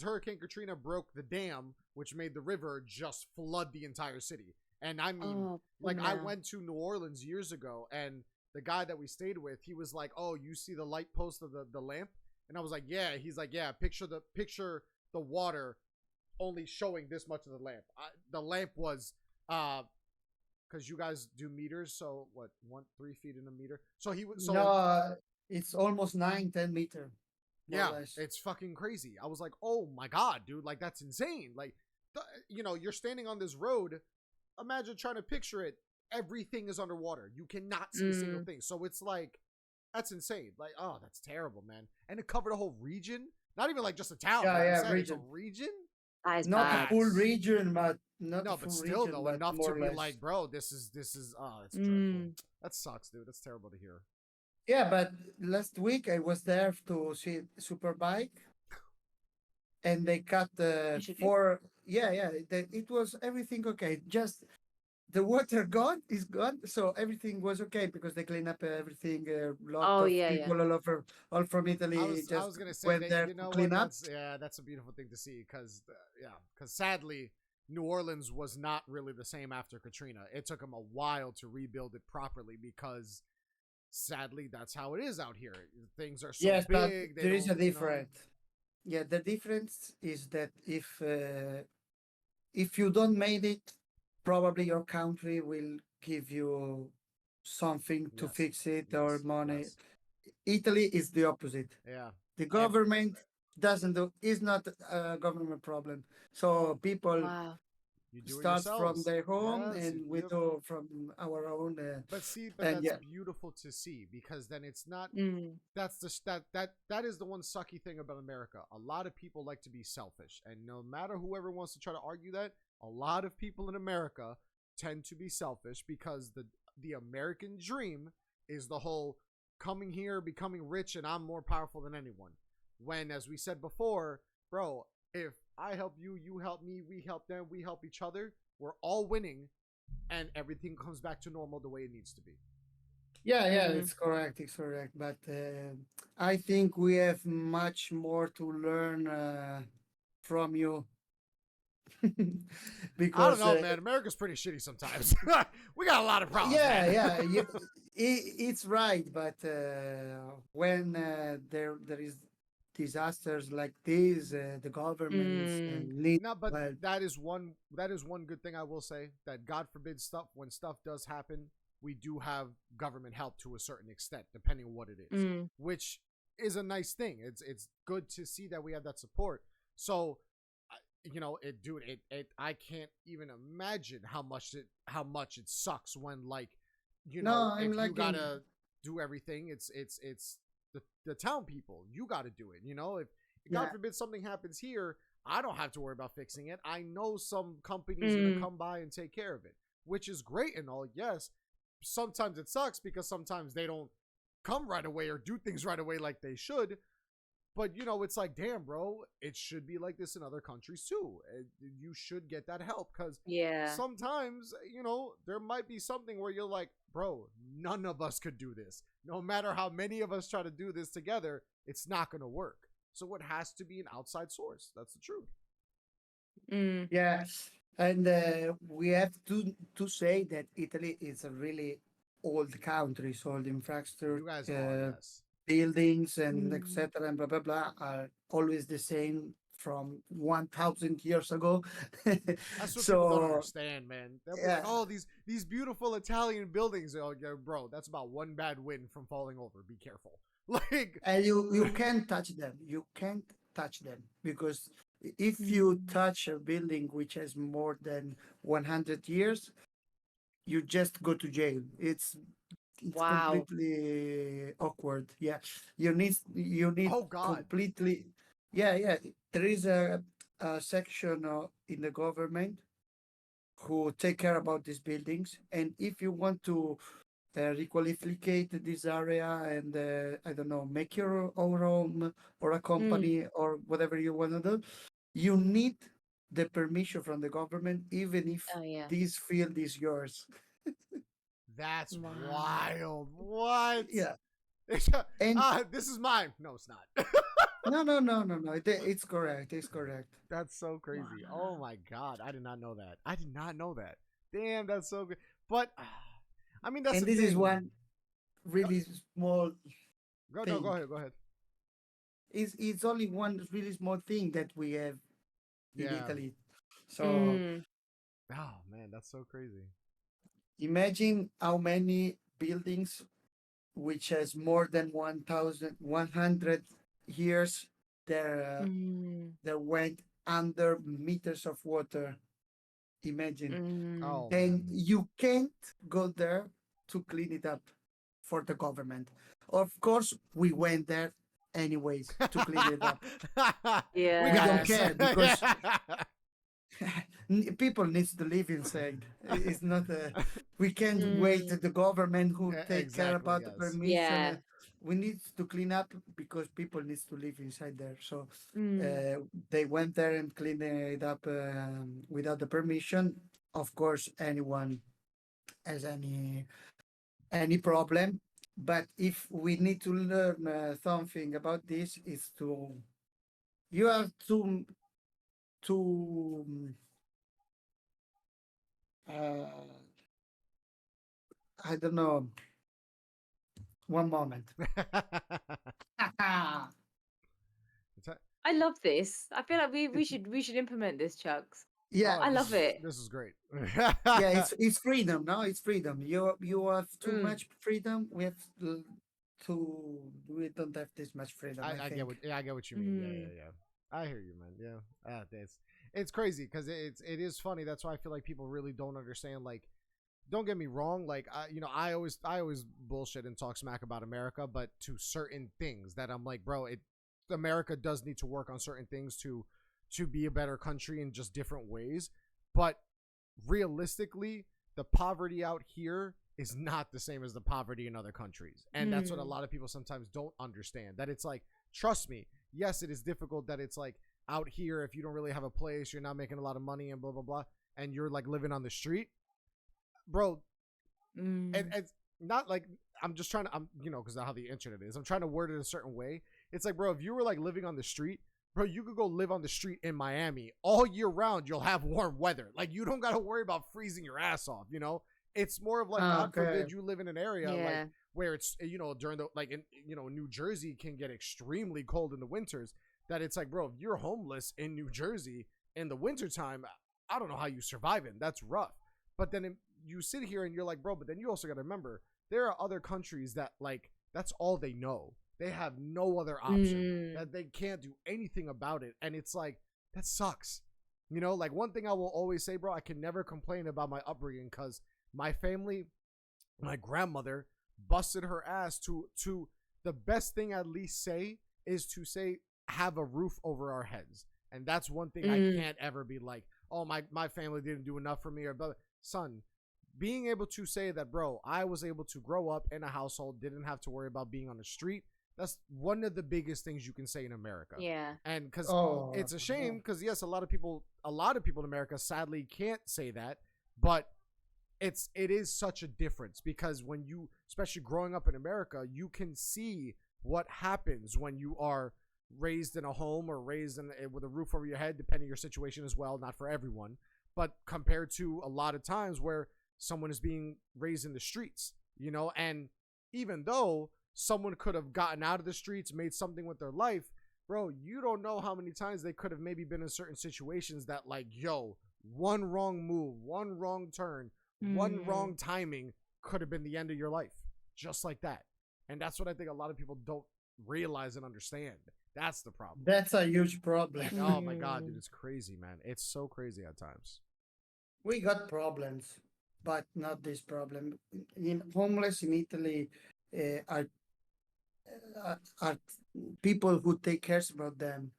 Hurricane Katrina broke the dam, which made the river just flood the entire city. And I mean, Oh, like I no. went to New Orleans years ago, and the guy that we stayed with, he was like, "Oh, you see the light post of the lamp?" And I was like, "Yeah." He's like, "Yeah, picture the water only showing this much of the lamp." The lamp was uh because you guys do meters, so what, 3 feet in a meter? So he was so No, it's almost 9 10 meters, more yeah, or less. it's fucking crazy. I was like, oh my God, dude, like that's insane. Like, you're standing on this road. Imagine trying to picture it. Everything is underwater. You cannot see a single Mm. thing. So it's like, that's insane. Like, oh, that's terrible, man. And it covered a whole region. Not even like just a town, Yeah, like you yeah, said, it's a region. region. That is Not a bad. full That's region, but not a no, but full still region, though, but enough to more or be less. like, bro, this is it's dreadful. Mm. That sucks, dude. That's terrible to hear. Yeah, but last week I was there to see Superbike, and they cut You should do. four. Yeah, yeah. It was everything okay. Just the water gone is gone, so everything was okay because they clean up everything. A lot Oh, of yeah, yeah. people all over, all from I Italy, was I just was gonna say went that, there you to know clean what, up. that's a beautiful thing to see because sadly New Orleans was not really the same after Katrina. It took them a while to rebuild it properly because sadly that's how it is out here. Things are so Yes, but big, they there is a don't. difference. Yeah, the difference is that if you don't made it, probably your country will give you something to Yes, fix it or yes, money. yes, Italy is the opposite. yeah. The Ev- government doesn't do is not a government problem. So people Wow. you do it start from yourselves. their home, Yes, and we yep. do from our own. But see, but And that's yeah, beautiful to see because then it's not. Mm. That's the that is the one sucky thing about America. A lot of people like to be selfish, and no matter whoever wants to try to argue that, a lot of people in America tend to be selfish because the American dream is the whole coming here, becoming rich, and I'm more powerful than anyone. When, as we said before, bro, if I help you, you help me, we help them, we help each other, we're all winning, and everything comes back to normal the way it needs to be. yeah, yeah, Mm. it's correct. It's correct. But I think we have much more to learn from you I don't because know, man. America's pretty shitty sometimes. We got a lot of problems, yeah, man. yeah, it's right. But when there is disasters like this, the governments Mm. need No, but help. that is one good thing I will say, that God forbid stuff when stuff does happen, we do have government help to a certain extent, depending on what it is, Mm. which is a nice thing. It's good to see that we have that support. So, dude, I can't even imagine how much it sucks when, like, No, I'm if you like in gotta do everything, it's the town people. You gotta do it. If God yeah. forbid something happens here, I don't have to worry about fixing it. I know some company's gonna Mm. come by and take care of it, which is great and all. Yes, sometimes it sucks because sometimes they don't come right away or do things right away like they should. But it's like, damn, bro, it should be like this in other countries too. You should get that help because Yeah. sometimes, there might be something where you're like, bro, none of us could do this. No matter how many of us try to do this together, it's not going to work. So it has to be an outside source. That's the truth. Mm. Yeah, and we have to say that Italy is a really old country, so the infrastructure, You guys are, yes. buildings, and Mm. etc. and blah blah blah are always the same from 1,000 years ago. That's what people don't So understand, man. They'll be like, yeah, "Oh, these beautiful Italian buildings." Oh, yeah, bro, that's about one bad wind from falling over. Be careful. Like, and you can't touch them. You can't touch them because if you Mm. touch a building which has more than 100 years, you just go to jail. It's Wow. completely awkward. Yeah, you need oh God, completely. Yeah, yeah. There is a section in the government who take care about these buildings, and if you want requalificate this area and I don't know, make your own home or a Mm. company or whatever you want to do, you need the permission from the government, even if Oh yeah. this field is yours. That's Wow. wild. What? Yeah, It's, and this is mine. No, it's not. no. It's correct. It's correct. That's so crazy. Oh Wow. my god, I did not know that. I did not know that. Damn, that's so good. But I mean, that's And the this is thing. one really small Go no, go thing. ahead, go ahead. It's only one really small thing that we have in Yeah. Italy. So Mm. Oh man, that's so crazy. imagine how many buildings which has more than 1,100 years there Mm. there went under meters of water. Imagine. Mm. Oh And man. you can't go there to clean it up for the government. Of course, we went there anyways to clean it up. We We got don't Yeah. this. care because people needs to live inside. It's not we can't wait Mm. the government who take care Exactly, about the yes. permission. Yeah. We need to clean up because people needs to live inside there. So Mm. they went there and cleaned it up without the permission. Of course, anyone has any problem. But if we need to learn something about this, is to you have to uh, I don't know. One moment. I love this. I feel like we should implement this, Chucks. Yeah, Oh, I love it. this is great. yeah. It's freedom. No, it's freedom. You have too Mm. much freedom. We don't have this much freedom. I I get think. what I get what you mean. Yeah, Mm. yeah, yeah. I hear you, man. Yeah, it's crazy because it is funny. That's why I feel like people really don't understand. Like, don't get me wrong. Like, I always bullshit and talk smack about America, but to certain things that I'm like, bro, America does need to work on certain things to be a better country in just different ways. But realistically, the poverty out here is not the same as the poverty in other countries. And that's what a Mm. lot of people sometimes don't understand. That it's like, trust me, yes, it is difficult that it's like out here, if you don't really have a place, you're not making a lot of money and blah, blah, blah, and you're like living on the street, bro. And Mm. it's not like I'm just trying to, because how the internet is, I'm trying to word it a certain way. It's like, bro, if you were like living on the street, bro, you could go live on the street in Miami all year round. You'll have warm weather. Like, you don't got to worry about freezing your ass off. It's more of like, God Okay. forbid you live in an area like Yeah. where it's, during the, like, in, New Jersey can get extremely cold in the winters. That it's like, bro, if you're homeless in New Jersey in the wintertime, I don't know how you survive it. That's rough. But then you sit here and you're like, bro, but then you also got to remember there are other countries that, like, that's all they know. They have no other option. Mm. That they can't do anything about it. And it's like, that sucks. Like, one thing I will always say, bro, I can never complain about my upbringing because my family, my grandmother busted her ass to the best thing I'd least say is to say have a roof over our heads. And that's one thing I Mm. can't ever be like, oh, my family didn't do enough for me, or blah. Son, being able to say that, bro, I was able to grow up in a household, didn't have to worry about being on the street. That's one of the biggest things you can say in America. Yeah. And because Oh, it's a shame, because yes, a lot of people in America sadly can't say that, but it is such a difference because when you, especially growing up in America, you can see what happens when you are raised in a home or raised with a roof over your head, depending on your situation as well, not for everyone, but compared to a lot of times where someone is being raised in the streets, and even though someone could have gotten out of the streets, made something with their life, bro, you don't know how many times they could have maybe been in certain situations that, like, yo, one wrong move, one wrong turn, one wrong Mm. timing could have been the end of your life, just like that. And that's what I think a lot of people don't realize and understand. That's the problem. that's a huge problem. Oh my God, dude, Mm. it's crazy, man. It's so crazy at times. We got problems, but not this problem. In homeless in Italy are people who take cares about them.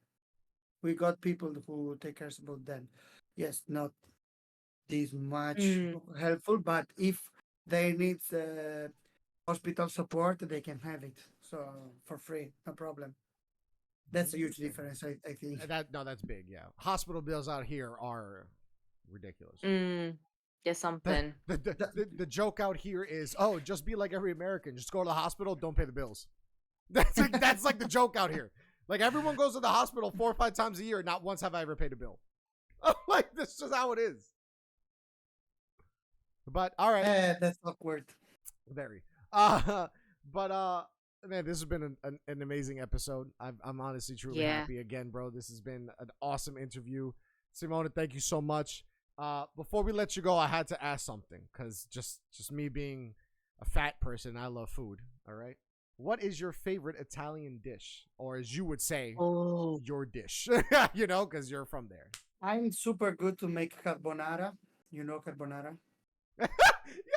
We got people who take cares about them. Yes, not this much Mm. helpful, but if they need hospital support, they can have it. So for free, no problem. That's a huge Interesting. difference, I think. That's big. Yeah, hospital bills out here are ridiculous. There's The, something. the joke out here is, oh, just be like every American. Just go to the hospital, don't pay the bills. That's like the joke out here. Like everyone goes to the hospital 4 or 5 times a year. Not once have I ever paid a bill. Like this is just how it is. But all right, That's awkward. very. But man, this has been an amazing episode. I'm honestly truly Yeah. happy again, bro. This has been an awesome interview. Simona, thank you so much. Before we let you go, I had to ask something because just me being a fat person, I love food. All right, what is your favorite Italian dish, or as you would say, Oh, your dish? You know, because you're from there. I'm super good to make carbonara. You know carbonara?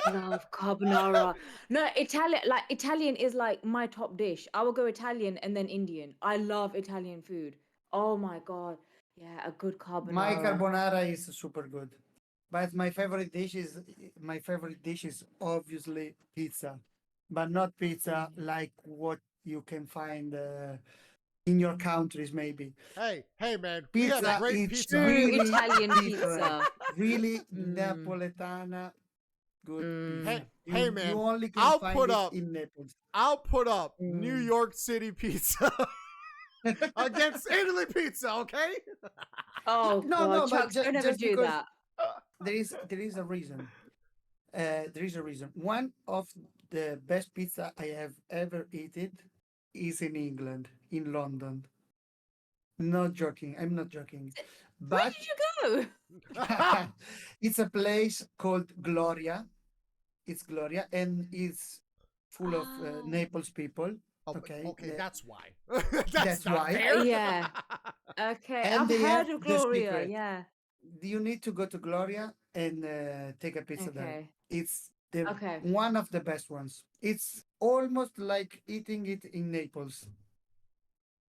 love carbonara. No, Italian is like my top dish. I will go Italian and then Indian. I love Italian food. Oh my God. Yeah, a good My carbonara. carbonara is super good. But my favorite dish is obviously pizza. But not pizza like what you can find in your countries maybe. Hey, man, we have Pizza great is pizza. True really Italian different. pizza. Really Mm, Napoletana good pizza. Hey, You man, only can I'll find put it up in Naples. New mm. York City pizza against Italy pizza, okay? Oh No, God, no, but Chucks, don't ever just do because that. there is a reason. There is a reason. One of the best pizza I have ever eaten is in England, in London. Not joking. I'm not joking. Where But did you go? it's a place called Gloria. It's Gloria, and it's full of Oh, Naples people. Oh, but Okay, okay, that's why. That's that's not why. fair. yeah. Okay, And I've they have heard of the Gloria. secret. Yeah. You need to go to Gloria and take a pizza there. Okay. It's the Okay. one of the best ones. It's almost like eating it in Naples.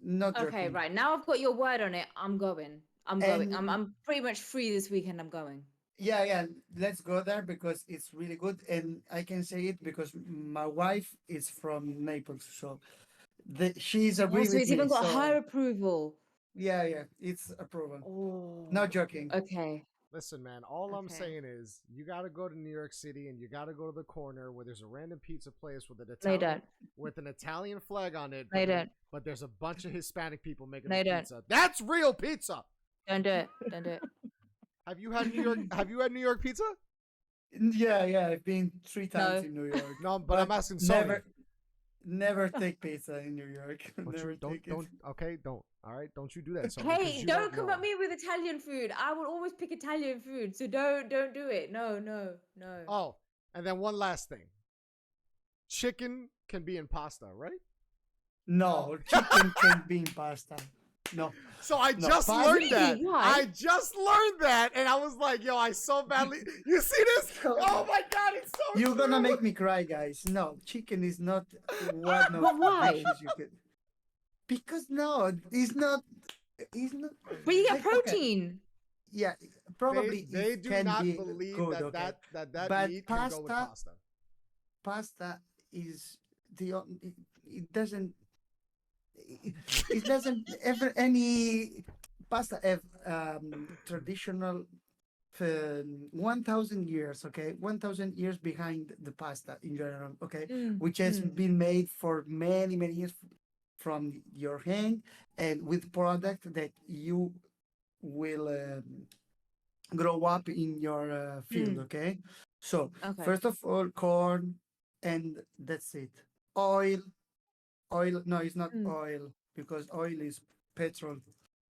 Not Okay, joking. right. Now I've got your word on it. I'm going. I'm going. And I'm pretty much free this weekend. I'm going. yeah, yeah, let's go there because it's really good. And I can say it because my wife is from Naples, so she's Oh, agree so with it's even me. got So her approval. yeah, yeah, it's a proven. Oh, Not joking. okay. Listen, man, all I'm Okay. saying is you got to go to New York City and you got to go to the corner where there's a random pizza place with No, you don't. an Italian flag on it, No, you don't. but there's a bunch of Hispanic people making No, the you don't. pizza. That's real pizza. Don't do it. Don't do it. Have you had New York have you had New York pizza? Yeah, yeah, I've been 3 times No. in New York. No, but I'm asking Sony. Never take pizza in New York. Don't Never you take don't it. okay, don't. All right, don't you do that, Sony, Hey, you don't come know. at me with Italian food. I will always pick Italian food. So don't do it. No, no, no. Oh, and then one last thing. Chicken can be in pasta, right? No, chicken can be in pasta. No, So I no, just pasta. learned that. Really? Why? I just learned that, and I was like, "Yo, I so badly." You see this? Oh my god, it's so. You're gonna true. make me cry, guys. No, chicken is not one of But why? the dishes you can. Because no, it's not. It's not. But you get Like, okay, protein. yeah, probably They it do can not be believe good. that Okay, that but meat can go with pasta. pasta is it doesn't it doesn't ever any pasta have traditional 1000 years, okay, 1000 years behind the pasta in general, okay, Mm, which has mm. been made for many years from your hand and with product that you will grow up in your field, Mm. okay. So Okay. first of all, corn, and that's it. Oil, no, it's not Mm. oil because oil is petrol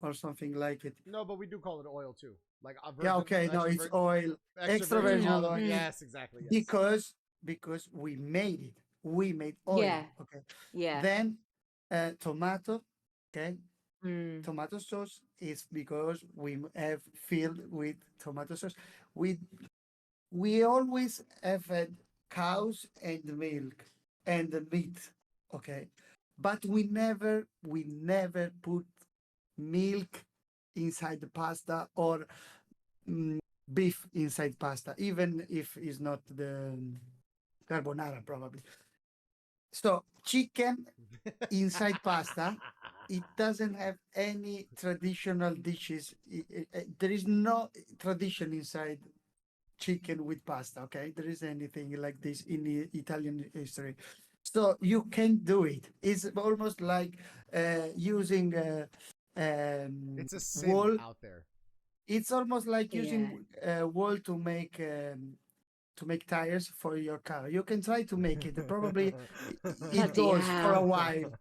or something like it. No, but we do call it oil too. Like a Yeah, okay, no, it's oil, extra virgin Mm, olive oil, Yes, exactly. Yes. because we made it. We made oil, Yeah. okay. Yeah. Then tomato, okay. Mm. Tomato sauce is because we have filled with tomato sauce. We we always have had cows and milk and the meat, okay, but we never put milk inside the pasta or mm, beef inside pasta, even if it's not the carbonara probably. So chicken inside pasta, it doesn't have any traditional dishes. There is no tradition inside chicken with pasta. Okay, there is anything like this in the Italian history. So you can do it. It's almost like using It's a sin wool. out there. It's almost like Yeah. using wool to make tires for your car. You can try to make it. Probably it Bloody goes for a hell. while,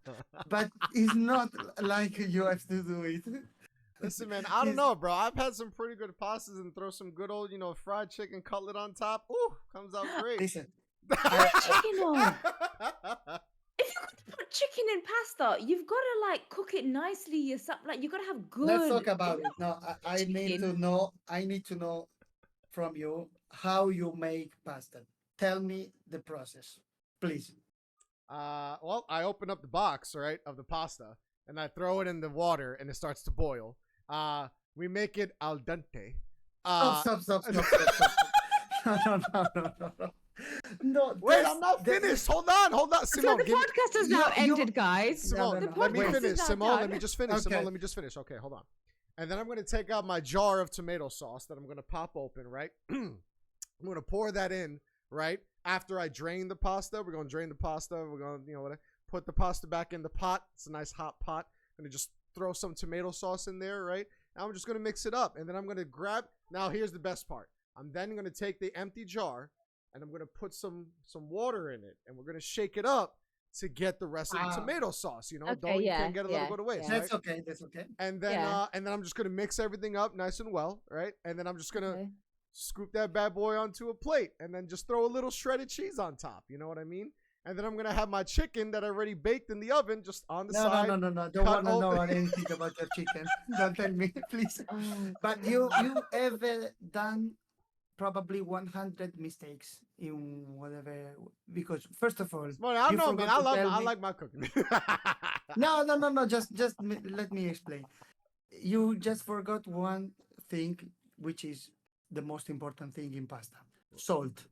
but it's not like you have to do it. Listen, man, I don't It's- know, bro. I've had some pretty good pastas and throw some good old, fried chicken cutlet on top. Ooh, comes out great. Listen, Chicken on. If you're going to put chicken in pasta, you've got to like cook it nicely yourself. Like you got to have good. let's talk about it. No, I need to chicken. know. I need to know from you how you make pasta. Tell me the process, please. Well, I open up the box, right, of the pasta, and I throw it in the water, and it starts to boil. We make it al dente. Stop. No, no, no, no, no, no. No, Wait, I'm not finished. Hold on. So Simone, the give me, podcast has now you- ended, guys. Simone, No, no, let me wait. finish. Podcast is now Simone, let done. me just finish. Okay. Simone, let me just finish. Okay, hold on. And then I'm going to take out my jar of tomato sauce that I'm going to pop open, right? I'm going to pour that in, right? After I drain the pasta, we're going to drain the pasta. We're going to, whatever, put the pasta back in the pot. It's a nice hot pot. I'm going to just throw some tomato sauce in there, right? And I'm just going to mix it up. And then I'm going to grab, now here's the best part. I'm then going to take the empty jar and I'm going to put some water in it. And we're going to shake it up to get the rest of the tomato sauce. Okay, You yeah, can't get a little yeah, go to waste, yeah. right? That's okay. That's okay. And then Yeah. and then I'm just gonna mix everything up nice and well, right? And then I'm just gonna Okay. scoop that bad boy onto a plate and then just throw a little shredded cheese on top. You know what I mean? And then I'm gonna have my chicken that I already baked in the oven just on the No, side. no. Don't cut want to know open- anything about your chicken. Don't tell me, please. Oh, But you ever done probably 100 mistakes in whatever? Because first of all, Simone, I don't you know, man. forgot to I tell me- like my cooking. No. Let me explain. You just forgot one thing, which is the most important thing in pasta: salt.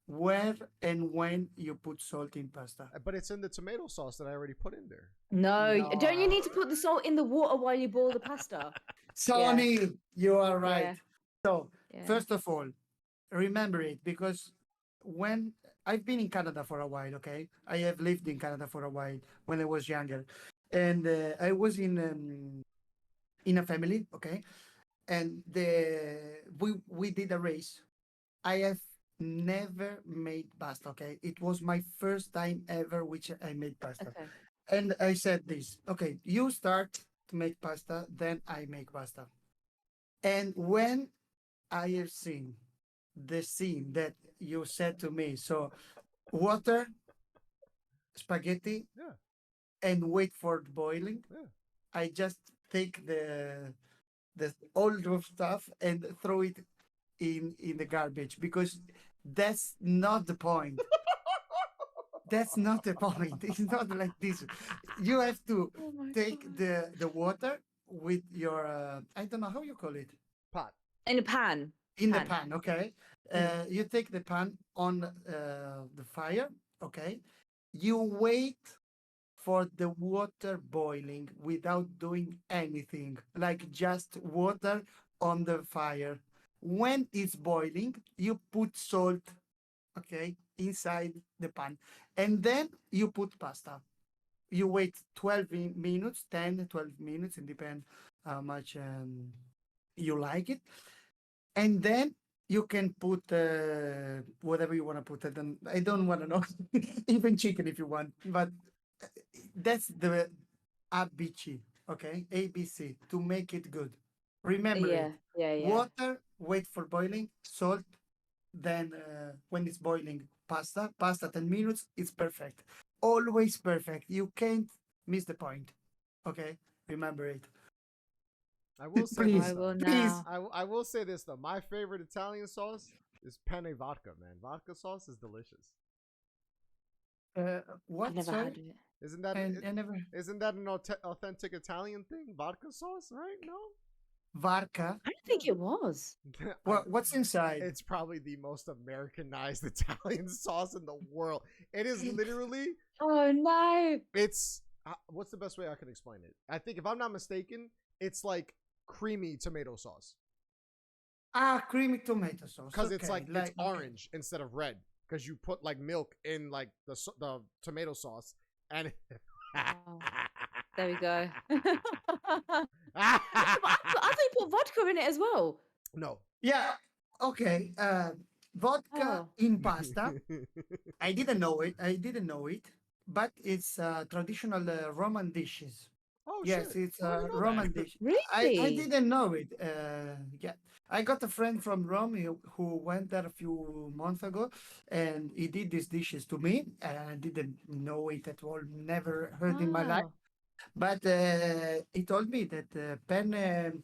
Where and when you put salt in pasta? But it's in the tomato sauce that I already put in there. no, don't you No. need to put the salt in the water while you boil the pasta? Sonny, you are right. Yeah. So, Yeah. first of all, remember it because when I've been in Canada for a while, okay, I have lived in Canada for a while when I was younger, and I was in a family, okay, and we did a race. I have never made pasta, okay. It was my first time ever which I made pasta, Okay. and I said this, okay, you start to make pasta, then I make pasta, and when I have seen the scene that you said to me. So water, spaghetti, Yeah. and wait for it boiling. Yeah. I just take the old of stuff and throw it in the garbage because that's not the point. That's not the point. It's not like this. You have to Oh my take God. the water with your I don't know how you call it. Pot. In a pan. In the Pan. pan, okay. You take the pan on the fire, okay. You wait for the water boiling without doing anything, like just water on the fire. When it's boiling, you put salt, okay, inside the pan, and then you put pasta. You wait 12 minutes, 10, 12 minutes, it depends how much you like it, and then you can put whatever you want to put. I don't want to know, even chicken if you want, but that's the ABC, okay? ABC to make it good. Remember Yeah. it. Yeah. Water, wait for boiling, salt, then when it's boiling, pasta 10 minutes, it's perfect. Always perfect. You can't miss the point, okay? Remember it. I will say Please, this I though. will please. now. I will say this though. My favorite Italian sauce is penne vodka, man. Vodka sauce is delicious. What? I've never Sorry? had it. Isn't that And I never. isn't that an authentic Italian thing? Vodka sauce, right? No. vodka. I don't think it was. What's inside? It's probably the most Americanized Italian sauce in the world. It is literally, Oh no. it's, what's the best way I can explain it? I think if I'm not mistaken, it's like creamy tomato sauce. Creamy tomato sauce. Because it's Okay, like, it's orange instead of red. Because you put like milk in like the tomato sauce. And Oh, there we go. But I thought you put vodka in it as well. No. Yeah. Okay. Vodka Oh. in pasta. I didn't know it. But it's traditional Roman dishes. Oh, Yes, shit. it's I a didn't know Roman that. dish. I Really? didn't know it. Yeah, I got a friend from Rome who went there a few months ago, and he did these dishes to me. I didn't know it at all. Never heard in my life. Oh. But he told me that penne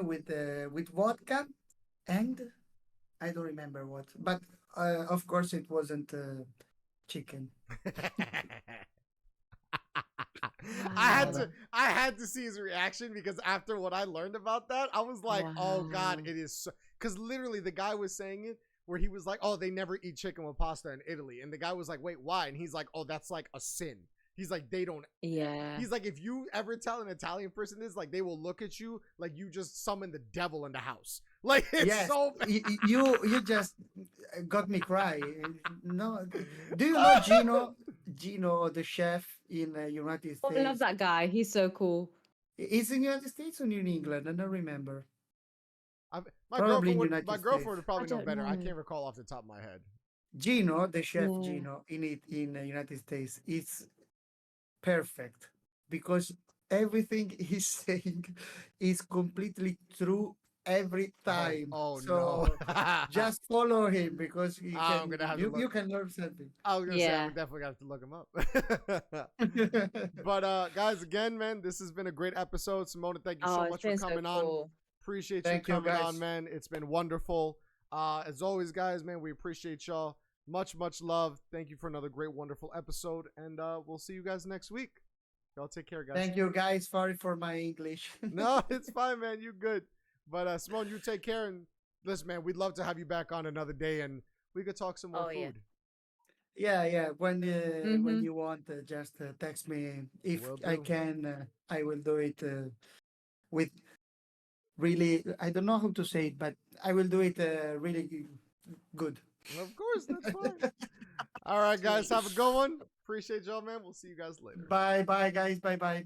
with vodka and I don't remember what. But of course, it wasn't chicken. Wow. I had to see his reaction because after what I learned about that, I was like, oh god, Wow. it is so, because literally the guy was saying it where he was like, oh, they never eat chicken with pasta in Italy. And the guy was like, wait, why? And he's like, oh, that's like a sin. He's like, they don't. Yeah. He's like, if you ever tell an Italian person this, like, they will look at you like you just summoned the devil in the house. Like, it's Yes, so bad. you just got me cry. No, do you know Gino? Gino, the chef in United Oh, I love States. that guy. He's so cool. Is in United States or in England? I don't remember. My Probably in girlfriend would, United my States. girlfriend would probably I know don't better. I know. can't recall off the top of my head. Gino, the chef Yeah. Gino in United States, it's perfect because everything he's saying is completely true every time. Oh So no. just follow him because he I'm can gonna have to look. you can learn something. I was gonna say I Yeah. would definitely have to look him up. But guys, again, man, this has been a great episode. Simona, thank you Oh, so it's much for been so coming on. cool. Appreciate Thank you you, coming guys. on, man. It's been wonderful. As always, guys, man, we appreciate y'all. Much love. Thank you for another great, wonderful episode, and we'll see you guys next week. Y'all take care, guys. Thank you, guys. Sorry for my English. No, it's fine, man. You good. But Simone, you take care, and listen, man, we'd love to have you back on another day, and we could talk some more Oh, yeah. food. Yeah. When Mhm. you want, just text me. If Will I do. can, I will do it with really. I don't know how to say it, but I will do it really good. Of course, that's fine. All right, guys, have a good one. Appreciate y'all, man. We'll see you guys later. Bye, guys. Bye.